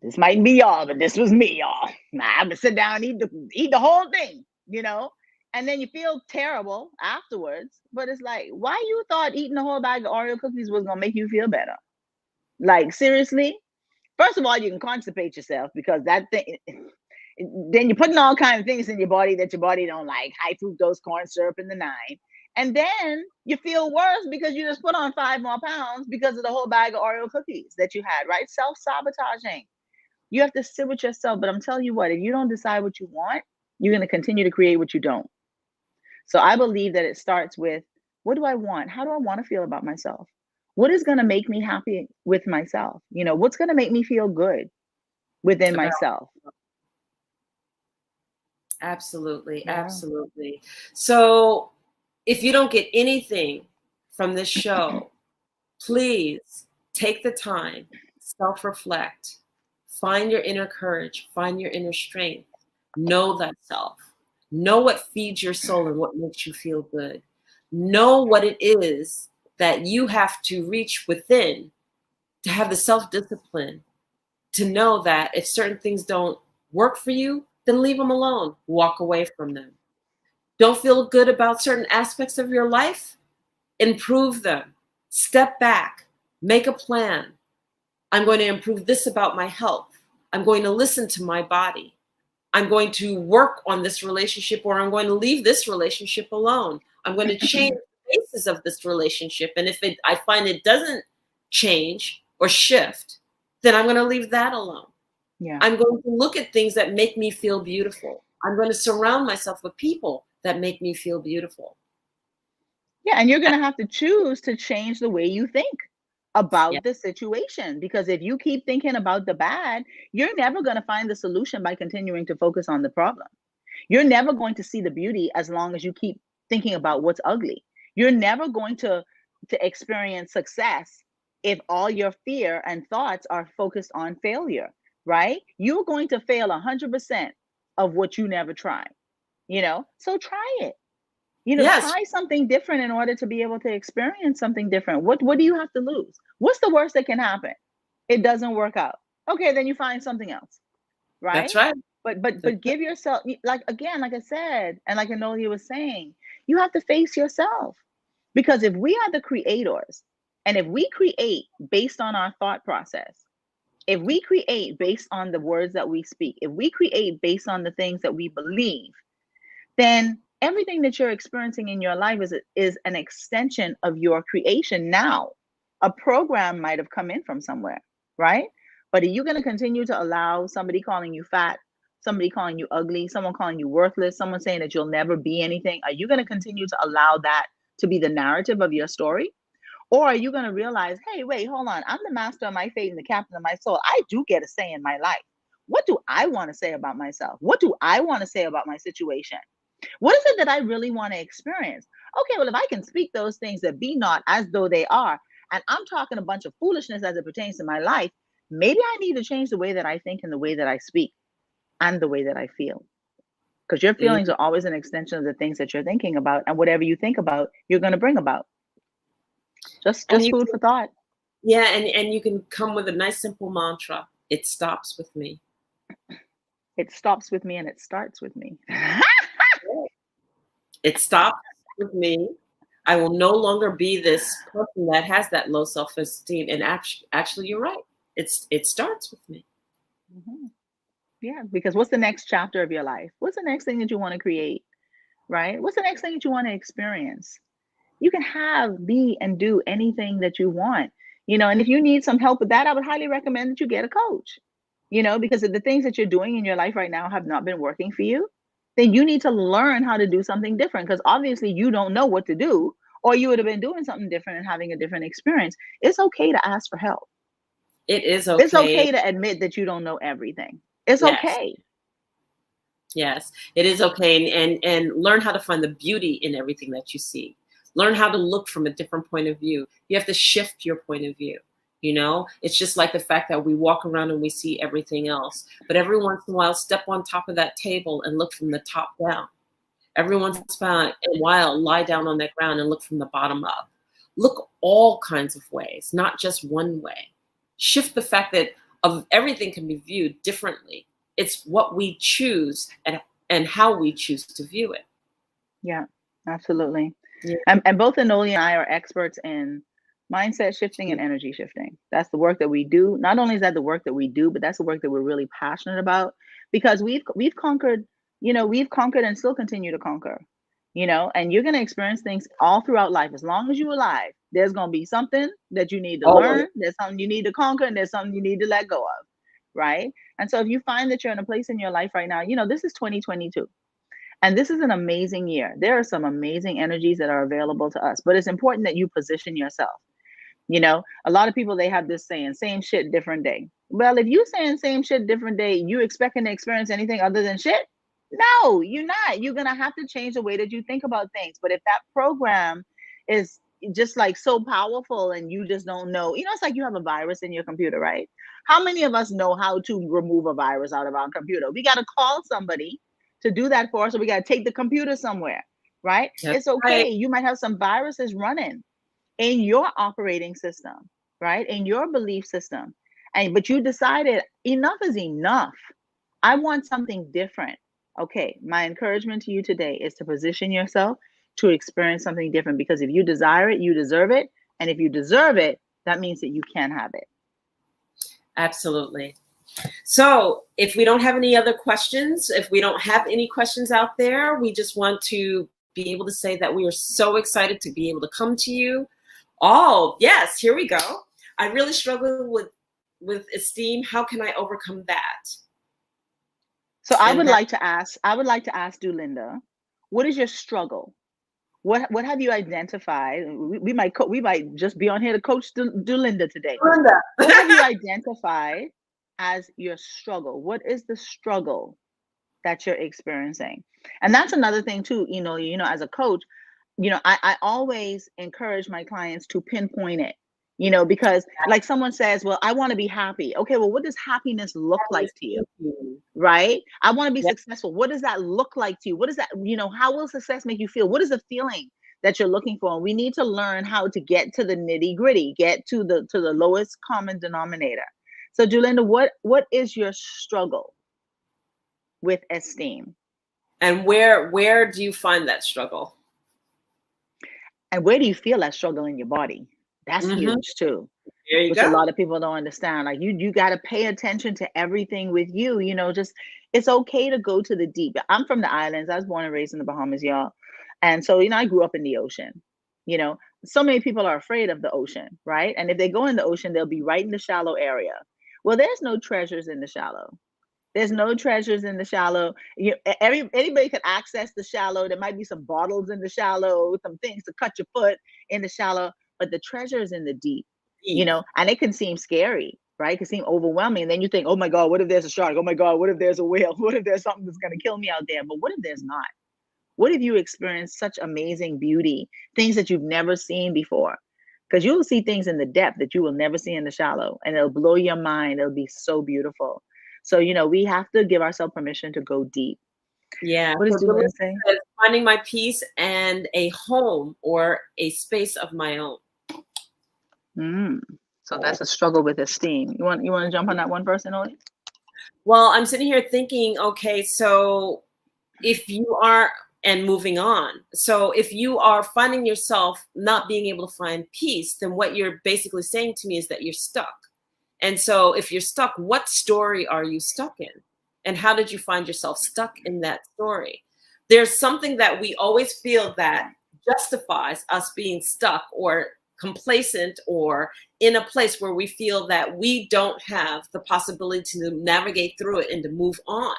This might be y'all, but this was me, y'all. I'm gonna sit down and eat the whole thing, you know? And then you feel terrible afterwards. But it's like, why you thought eating a whole bag of Oreo cookies was gonna make you feel better? Like, seriously? First of all, you can constipate yourself because that thing, then you're putting all kinds of things in your body that your body don't like, high fructose corn syrup in the nine. And then you feel worse because you just put on 5 more pounds because of the whole bag of Oreo cookies that you had, right? Self-sabotaging. You have to sit with yourself. But I'm telling you what, if you don't decide what you want, you're going to continue to create what you don't. So I believe that it starts with, what do I want? How do I want to feel about myself? What is going to make me happy with myself? You know, what's going to make me feel good within myself? Absolutely. Absolutely. So if you don't get anything from this show, please take the time, self-reflect, find your inner courage, find your inner strength, know thyself, know what feeds your soul and what makes you feel good. Know what it is that you have to reach within to have the self-discipline to know that if certain things don't work for you, then leave them alone. Walk away from them. Don't feel good about certain aspects of your life? Improve them. Step back. Make a plan. I'm going to improve this about my health. I'm going to listen to my body. I'm going to work on this relationship, or I'm going to leave this relationship alone. I'm going to change the basis of this relationship. And if I find it doesn't change or shift, then I'm going to leave that alone. Yeah. I'm going to look at things that make me feel beautiful. I'm going to surround myself with people that make me feel beautiful. Yeah, and you're going to have to choose to change the way you think about the situation, because if you keep thinking about the bad, you're never going to find the solution by continuing to focus on the problem. You're never going to see the beauty as long as you keep thinking about what's ugly. You're never going to experience success if all your fear and thoughts are focused on failure, right? You're going to fail 100% of what you never try, you know? So try it. You know, try something different in order to be able to experience something different. What do you have to lose? What's the worst that can happen? It doesn't work out. Okay, then you find something else, right? That's right. But give yourself, like, again, like I said, and like ENOLIA was saying, you have to face yourself. Because if we are the creators, and if we create based on our thought process, if we create based on the words that we speak, if we create based on the things that we believe, then everything that you're experiencing in your life is an extension of your creation. Now, a program might have come in from somewhere, right? But are you going to continue to allow somebody calling you fat, somebody calling you ugly, someone calling you worthless, someone saying that you'll never be anything? Are you going to continue to allow that to be the narrative of your story? Or are you going to realize, hey, wait, hold on, I'm the master of my fate and the captain of my soul. I do get a say in my life. What do I want to say about myself? What do I want to say about my situation? What is it that I really want to experience? Okay, well, if I can speak those things that be not as though they are, and I'm talking a bunch of foolishness as it pertains to my life, maybe I need to change the way that I think and the way that I speak and the way that I feel. Because your feelings are always an extension of the things that you're thinking about, and whatever you think about, you're going to bring about. Just food for thought. Yeah, and you can come with a nice simple mantra. It stops with me. It stops with me and it starts with me. It stops with me. I will no longer be this person that has that low self-esteem. And actually, you're right. It starts with me. Mm-hmm. Yeah, because what's the next chapter of your life? What's the next thing that you want to create, right? What's the next thing that you want to experience? You can have, be, and do anything that you want, you know, and if you need some help with that, I would highly recommend that you get a coach, you know, because if the things that you're doing in your life right now have not been working for you, then you need to learn how to do something different, because obviously you don't know what to do, or you would have been doing something different and having a different experience. It's okay to ask for help. It is It's okay. okay to admit that you don't know everything. It's Yes. okay. Yes, it is okay. And learn how to find the beauty in everything that you see. Learn how to look from a different point of view. You have to shift your point of view. You know, it's just like the fact that we walk around and we see everything else. But every once in a while, step on top of that table and look from the top down. Every once in a while, lie down on that ground and look from the bottom up. Look all kinds of ways, not just one way. Shift the fact that of everything can be viewed differently. It's what we choose and how we choose to view it. Yeah, absolutely. Yeah. And both ENOLIA and I are experts in mindset shifting and energy shifting. That's the work that we do. Not only is that the work that we do, but that's the work that we're really passionate about, because we've conquered, we've conquered and still continue to conquer, and you're going to experience things all throughout life. As long as you're alive, there's going to be something that you need to learn. There's something you need to conquer, and there's something you need to let go of. Right. And so if you find that you're in a place in your life right now, this is 2022. And this is an amazing year. There are some amazing energies that are available to us, but it's important that you position yourself. A lot of people, they have this saying, same shit, different day. Well, if you saying same shit, different day, you expecting to experience anything other than shit? No, you're not. You're going to have to change the way that you think about things. But if that program is just like so powerful and you just don't know, it's like you have a virus in your computer, right? How many of us know how to remove a virus out of our computer? We got to call somebody to do that for us, or we got to take the computer somewhere, right? It's okay. Right. You might have some viruses running in your operating system, right? In your belief system. But you decided enough is enough. I want something different. Okay, my encouragement to you today is to position yourself to experience something different, because if you desire it, you deserve it. And if you deserve it, that means that you can have it. Absolutely. So if we don't have any other questions, if we don't have any questions out there, we just want to be able to say that we are so excited to be able to come to you. Oh, yes, here we go. I really struggle with esteem. How can I overcome that? So I would like to ask Dulinda, what is your struggle? What have you identified? We might just be on here to coach Dulinda today. Dulinda. What have you identified as your struggle? What is the struggle that you're experiencing? And that's another thing too, as a coach, I always encourage my clients to pinpoint it, because like someone says, well, I want to be happy. Okay, well, what does happiness look like to you? Right? I want to be successful. What does that look like to you? What is that, how will success make you feel? What is the feeling that you're looking for? And we need to learn how to get to the nitty gritty, get to the lowest common denominator. So Dulinda, what is your struggle with esteem? And where do you find that struggle? And where do you feel that struggle in your body? That's huge too. There you which go. A lot of people don't understand. Like you got to pay attention to everything with you. Just it's okay to go to the deep. I'm from the islands. I was born and raised in the Bahamas, y'all. And so, I grew up in the ocean. So many people are afraid of the ocean, right? And if they go in the ocean, they'll be right in the shallow area. Well, there's no treasures in the shallow. There's no treasures in the shallow. Anybody can access the shallow. There might be some bottles in the shallow, some things to cut your foot in the shallow, but the treasure is in the deep. And it can seem scary, right? It can seem overwhelming. And then you think, oh my God, what if there's a shark? Oh my God, what if there's a whale? What if there's something that's going to kill me out there? But what if there's not? What if you experience such amazing beauty, things that you've never seen before? Because you'll see things in the depth that you will never see in the shallow, and it'll blow your mind. It'll be so beautiful. So, we have to give ourselves permission to go deep. Yeah. What is Dulinda saying? Finding my peace and a home or a space of my own. So that's a struggle with esteem. You want to jump on that one person, Oli? Well, I'm sitting here thinking, okay, so if you are, and moving on. So if you are finding yourself not being able to find peace, then what you're basically saying to me is that you're stuck. And so if you're stuck, what story are you stuck in? And how did you find yourself stuck in that story? There's something that we always feel that justifies us being stuck or complacent or in a place where we feel that we don't have the possibility to navigate through it and to move on.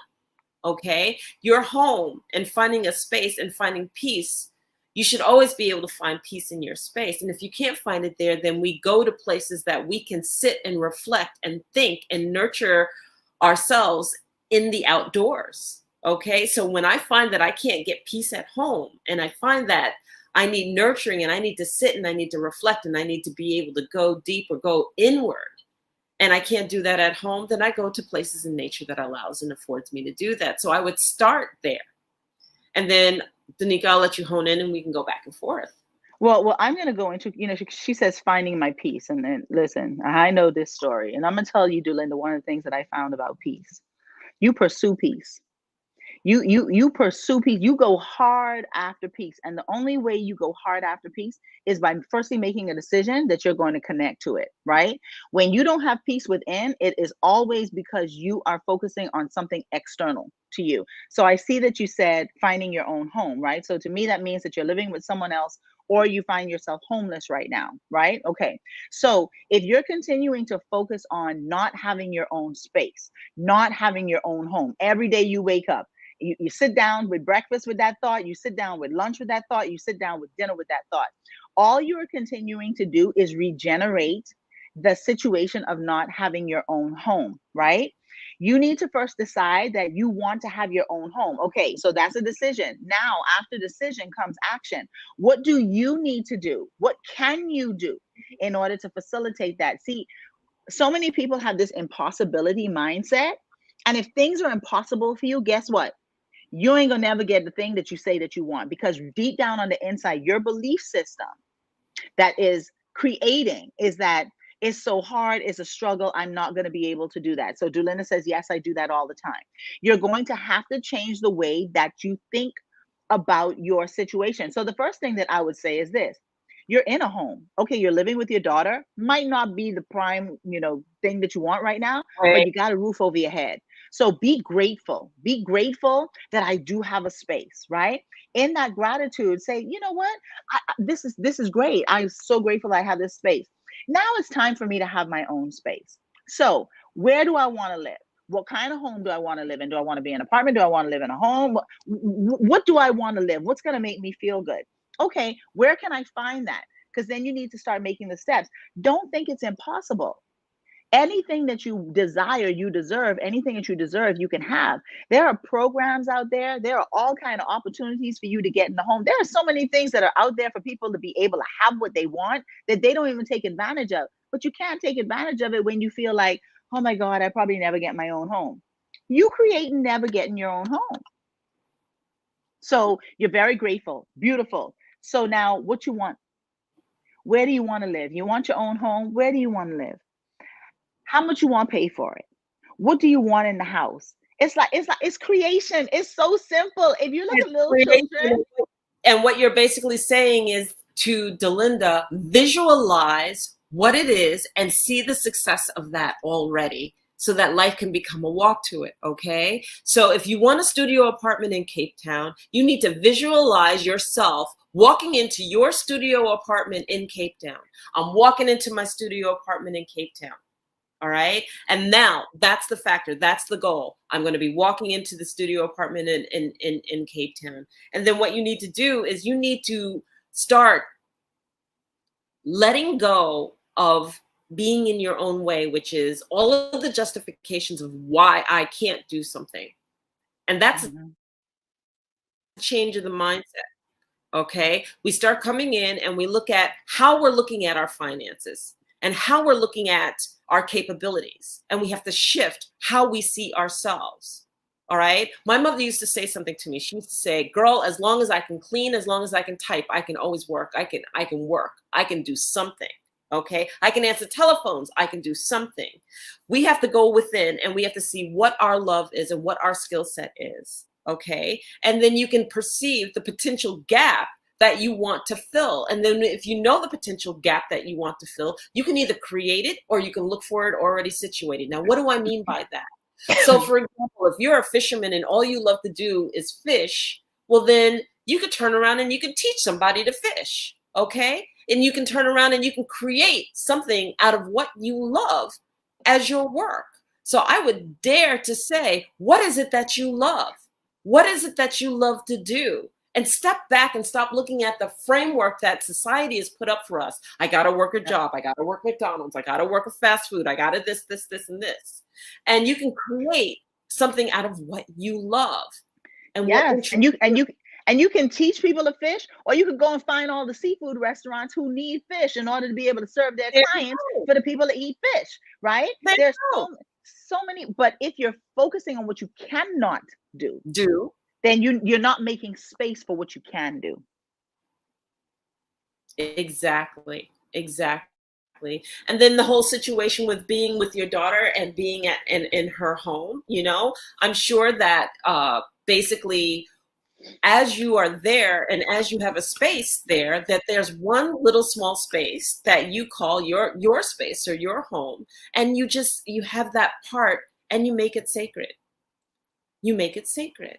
okay? Your home and finding a space and finding peace, you should always be able to find peace in your space. And if you can't find it there, then we go to places that we can sit and reflect and think and nurture ourselves in the outdoors, okay? So when I find that I can't get peace at home, and I find that I need nurturing and I need to sit and I need to reflect and I need to be able to go deep or go inward, and I can't do that at home, then I go to places in nature that allows and affords me to do that. So I would start there. And then, Danika, I'll let you hone in and we can go back and forth. Well, I'm going to go into, she says finding my peace. And then listen, I know this story. And I'm going to tell you, Delinda, one of the things that I found about peace. You pursue peace. You pursue peace. You go hard after peace. And the only way you go hard after peace is by firstly making a decision that you're going to connect to it, right? When you don't have peace within, it is always because you are focusing on something external to you. So I see that you said finding your own home, right? So to me, that means that you're living with someone else or you find yourself homeless right now, right? Okay. So if you're continuing to focus on not having your own space, not having your own home, every day you wake up, you sit down with breakfast with that thought, you sit down with lunch with that thought, you sit down with dinner with that thought. All you are continuing to do is regenerate the situation of not having your own home, right? You need to first decide that you want to have your own home. Okay, so that's a decision. Now, after decision comes action. What do you need to do? What can you do in order to facilitate that? See, so many people have this impossibility mindset. And if things are impossible for you, guess what? You ain't gonna never get the thing that you say that you want, because deep down on the inside, your belief system that is creating is that it's so hard, it's a struggle, I'm not going to be able to do that. So Dulina says, yes, I do that all the time. You're going to have to change the way that you think about your situation. So the first thing that I would say is this: you're in a home. Okay, you're living with your daughter. Might not be the prime, thing that you want right now, but you got a roof over your head. So be grateful. Be grateful that I do have a space, right? In that gratitude, say, you know what? This is great. I'm so grateful I have this space. Now it's time for me to have my own space. So where do I want to live? What kind of home do I want to live in? Do I want to be in an apartment? Do I want to live in a home? What do I want to live? What's going to make me feel good? Okay, where can I find that? Because then you need to start making the steps. Don't think it's impossible. Anything that you desire, you deserve. Anything that you deserve, you can have. There are programs out there. There are all kind of opportunities for you to get in the home. There are so many things that are out there for people to be able to have what they want that they don't even take advantage of. But you can't take advantage of it when you feel like, oh my God, I probably never get my own home. You create and never getting your own home. So you're very grateful, beautiful. So now what you want? Where do you want to live? You want your own home? Where do you want to live? How much you want to pay for it? What do you want in the house? It's creation. It's so simple. If you look It's at little creation. children. And what you're basically saying is to Delinda, visualize what it is and see the success of that already, so that life can become a walk to it, okay? So if you want a studio apartment in Cape Town, you need to visualize yourself walking into your studio apartment in Cape Town. I'm walking into my studio apartment in Cape Town. All right. And now that's the factor. That's the goal. I'm going to be walking into the studio apartment in Cape Town. And then what you need to do is you need to start letting go of being in your own way, which is all of the justifications of why I can't do something. And that's a change of the mindset. Okay. We start coming in and we look at how we're looking at our finances and how we're looking at our capabilities. And we have to shift how we see ourselves. All right. My mother used to say something to me. She used to say, girl, as long as I can clean, as long as I can type, I can always work. I can work. I can do something. Okay. I can answer telephones. I can do something. We have to go within and we have to see what our love is and what our skill set is. Okay. And then you can perceive the potential gap that you want to fill. And then if you know the potential gap that you want to fill, you can either create it or you can look for it already situated. Now, what do I mean by that? So for example, if you're a fisherman and all you love to do is fish, well, then you could turn around and you can teach somebody to fish. Okay. And you can turn around and you can create something out of what you love as your work. So I would dare to say, what is it that you love? What is it that you love to do? And step back and stop looking at the framework that society has put up for us. I got to work a job. I got to work McDonald's. I got to work a fast food. I got to this, and this. And you can create something out of what you love. And yes, and you can teach people to fish, or you can go and find all the seafood restaurants who need fish in order to be able to serve their clients for the people to eat fish, right? There's so many, but if you're focusing on what you cannot do, then you're not making space for what you can do. Exactly. And then the whole situation with being with your daughter and being in her home, you know, I'm sure that basically as you are there and as you have a space there, that there's one little small space that you call your space or your home, and you have that part and you make it sacred. You make it sacred.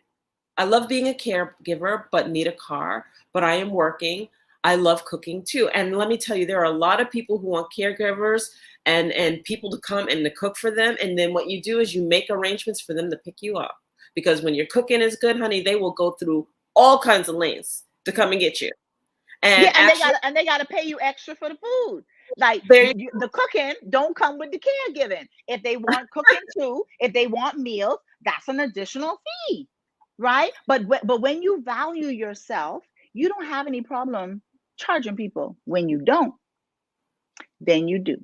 I love being a caregiver, but need a car, but I am working. I love cooking too. And let me tell you, there are a lot of people who want caregivers and people to come and to cook for them. And then what you do is you make arrangements for them to pick you up. Because when your cooking is good, honey, they will go through all kinds of lengths to come and get you. And yeah, and they gotta pay you extra for the food. Like the cooking don't come with the caregiving. If they want cooking too, if they want meals, that's an additional fee, right? But when you value yourself, you don't have any problem charging people. When you don't, then you do.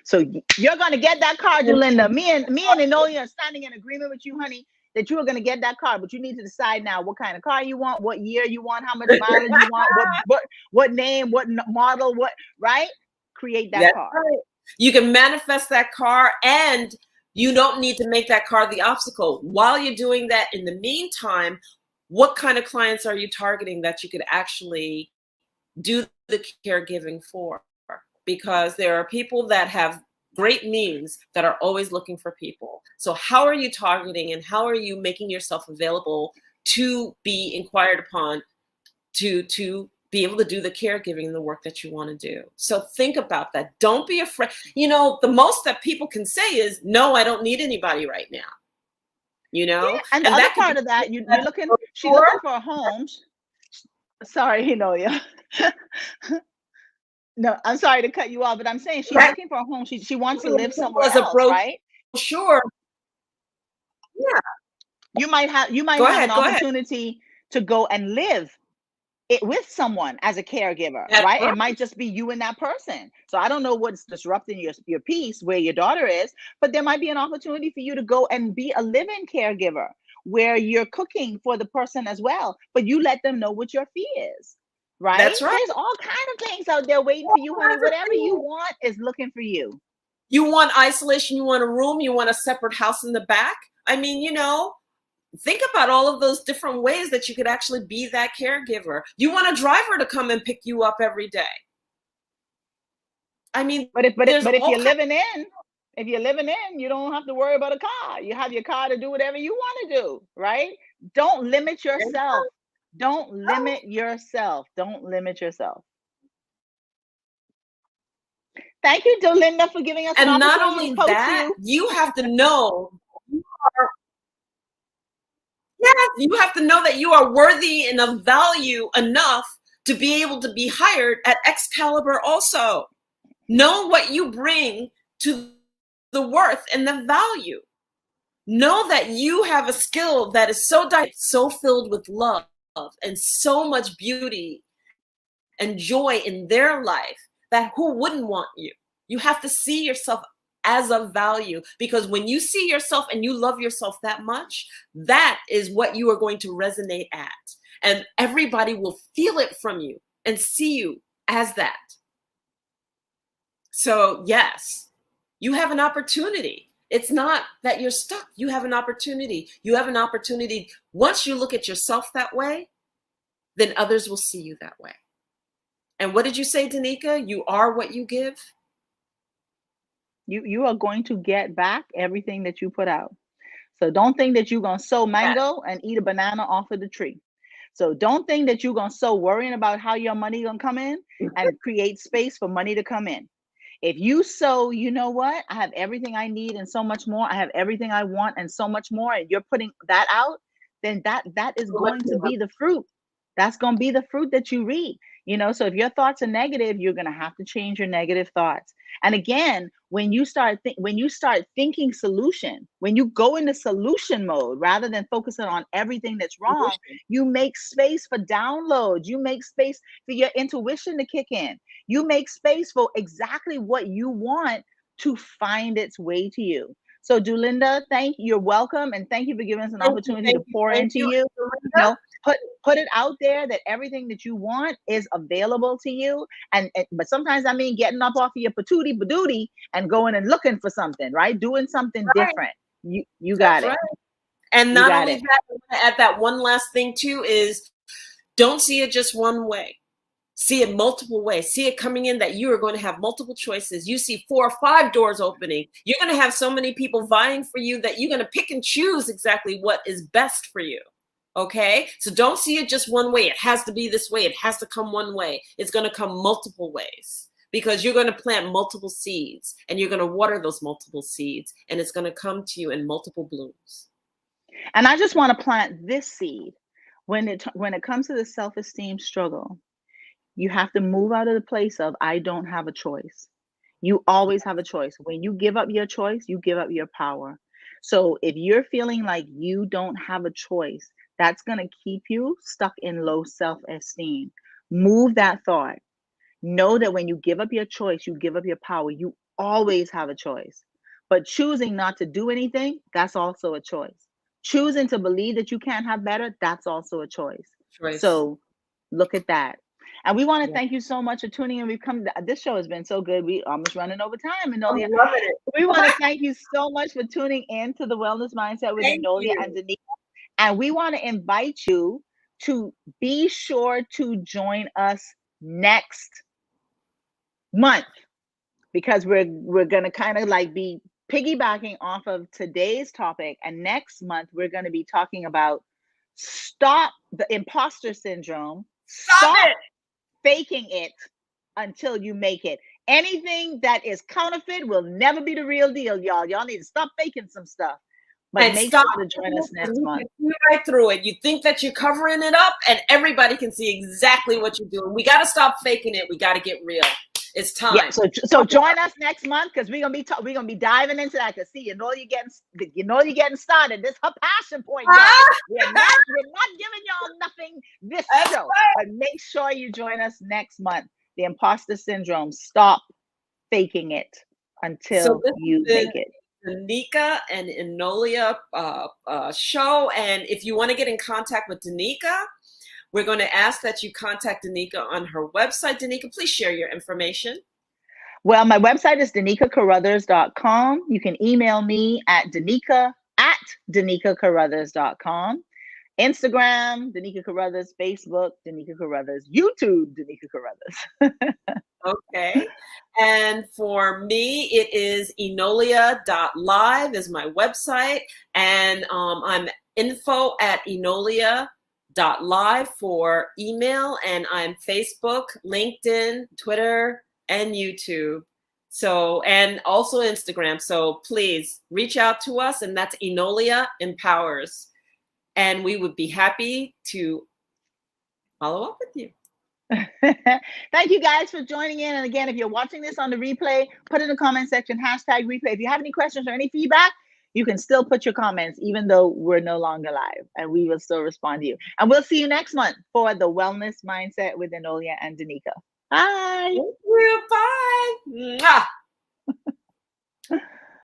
So you're gonna get that car, Delinda. Me and ENOLIA are standing in agreement with you, honey, that you are gonna get that car. But you need to decide now what kind of car you want, what year you want, how much mileage you want, what name, what model, what, right? Create that car. Right. You can manifest that car, and you don't need to make that car the obstacle. While you're doing that, in the meantime, what kind of clients are you targeting that you could actually do the caregiving for? Because there are people that have great means that are always looking for people. So how are you targeting and how are you making yourself available to be inquired upon to be able to do the caregiving and the work that you want to do? So think about that. Don't be afraid. You know, the most that people can say is, no, I don't need anybody right now. You know? Yeah, and the other part of that, she's looking for homes. Sorry, ENOLIA. No, I'm sorry to cut you off, but I'm saying she's looking for a home. She wants to live somewhere else, right? Sure. Yeah. You might have an opportunity to go and live it with someone as a caregiver, right? It might just be you and that person. So I don't know what's disrupting your peace where your daughter is, but there might be an opportunity for you to go and be a live-in caregiver where you're cooking for the person as well, but you let them know what your fee is. Right? That's right. There's all kinds of things out there waiting for you, honey. Whatever you want is looking for you. You want isolation, you want a room, you want a separate house in the back. I mean, you know, think about all of those different ways that you could actually be that caregiver. You want a driver to come and pick you up every day. I mean, but if you're living in, you don't have to worry about a car. You have your car to do whatever you want to do, right? Don't limit yourself. Don't limit yourself. Don't limit yourself. Thank you, Delinda, for giving us an opportunity. And not only that, you have to know you have to know that you are worthy and of value enough to be able to be hired at Excalibur also. Know what you bring to the worth and the value. Know that you have a skill that is so filled with love and so much beauty and joy in their life that who wouldn't want you? You have to see yourself as of value, because when you see yourself and you love yourself that much, that is what you are going to resonate at. And everybody will feel it from you and see you as that. So yes, you have an opportunity. It's not that you're stuck. You have an opportunity. You have an opportunity. Once you look at yourself that way, then others will see you that way. And what did you say, Danika? You are what you give. You are going to get back everything that you put out. So don't think that you're going to sow mango and eat a banana off of the tree. So don't think that you're going to sow worrying about how your money going to come in and create space for money to come in. If you sow, you know what? I have everything I need and so much more. I have everything I want and so much more. And you're putting that out, then that is So much going to more. be the fruit. That's going to be the fruit that you reap. So if your thoughts are negative, you're going to have to change your negative thoughts. And again, when you start thinking solution, when you go into solution mode rather than focusing on everything that's wrong, you make space for downloads. You make space for your intuition to kick in. You make space for exactly what you want to find its way to you. So, Dulinda, you're welcome, and thank you for giving us an opportunity to pour into you. Put it out there that everything that you want is available to you. But sometimes I mean getting up off of your patootie badootie and going and looking for something, right? Doing something different. You got it. Right. And not only that, I want to add that one last thing too is don't see it just one way. See it multiple ways. See it coming in that you are going to have multiple choices. You see 4 or 5 doors opening. You're going to have so many people vying for you that you're going to pick and choose exactly what is best for you. Okay? So don't see it just one way. It has to be this way. It has to come one way. It's going to come multiple ways because you're going to plant multiple seeds and you're going to water those multiple seeds and it's going to come to you in multiple blooms. And I just want to plant this seed. When it comes to the self-esteem struggle, you have to move out of the place of I don't have a choice. You always have a choice. When you give up your choice, you give up your power. So if you're feeling like you don't have a choice, that's going to keep you stuck in low self-esteem. Move that thought. Know that when you give up your choice, you give up your power. You always have a choice. But choosing not to do anything, that's also a choice. Choosing to believe that you can't have better, that's also a choice. So look at that. And we want to thank you so much for tuning in. This show has been so good. We almost running over time, ENOLIA. I'm loving it. We want to thank you so much for tuning in to the Wellness Mindset with ENOLIA and Denika. And we want to invite you to be sure to join us next month, because we're going to kind of like be piggybacking off of today's topic. And next month, we're going to be talking about stop the imposter syndrome. Stop it. Faking it until you make it. Anything that is counterfeit will never be the real deal, y'all. Y'all need to stop faking some stuff. But and make sure to join us next month. Right through it. You think that you're covering it up and everybody can see exactly what you're doing. We got to stop faking it. We got to get real. It's time. Yeah, so join us next month because we're gonna be diving into that. Cause see, you're getting started. This is her passion point, y'all. We're not giving y'all nothing this show. Right. But make sure you join us next month. The imposter syndrome. Stop faking it until you make it. Denika and ENOLIA show, and if you want to get in contact with Denika, we're going to ask that you contact Denika on her website. Denika, please share your information. Well, my website is denikacarothers.com. You can email me at denikacarothers.com. Instagram, Denika Carothers. Facebook, Denika Carothers. YouTube, Denika Carothers. Okay. And for me, it is enolia.live is my website. And I'm info@enolia.live for email, and I'm Facebook, LinkedIn, Twitter, and YouTube. So, and also Instagram. So please reach out to us, and that's ENOLIA Empowers. And we would be happy to follow up with you. Thank you guys for joining in. And again, if you're watching this on the replay, put in the comment section, #replay. If you have any questions or any feedback, you can still put your comments, even though we're no longer live, and we will still respond to you. And we'll see you next month for the Wellness Mindset with ENOLIA and Denika. Bye. Thank you. Bye. Mwah.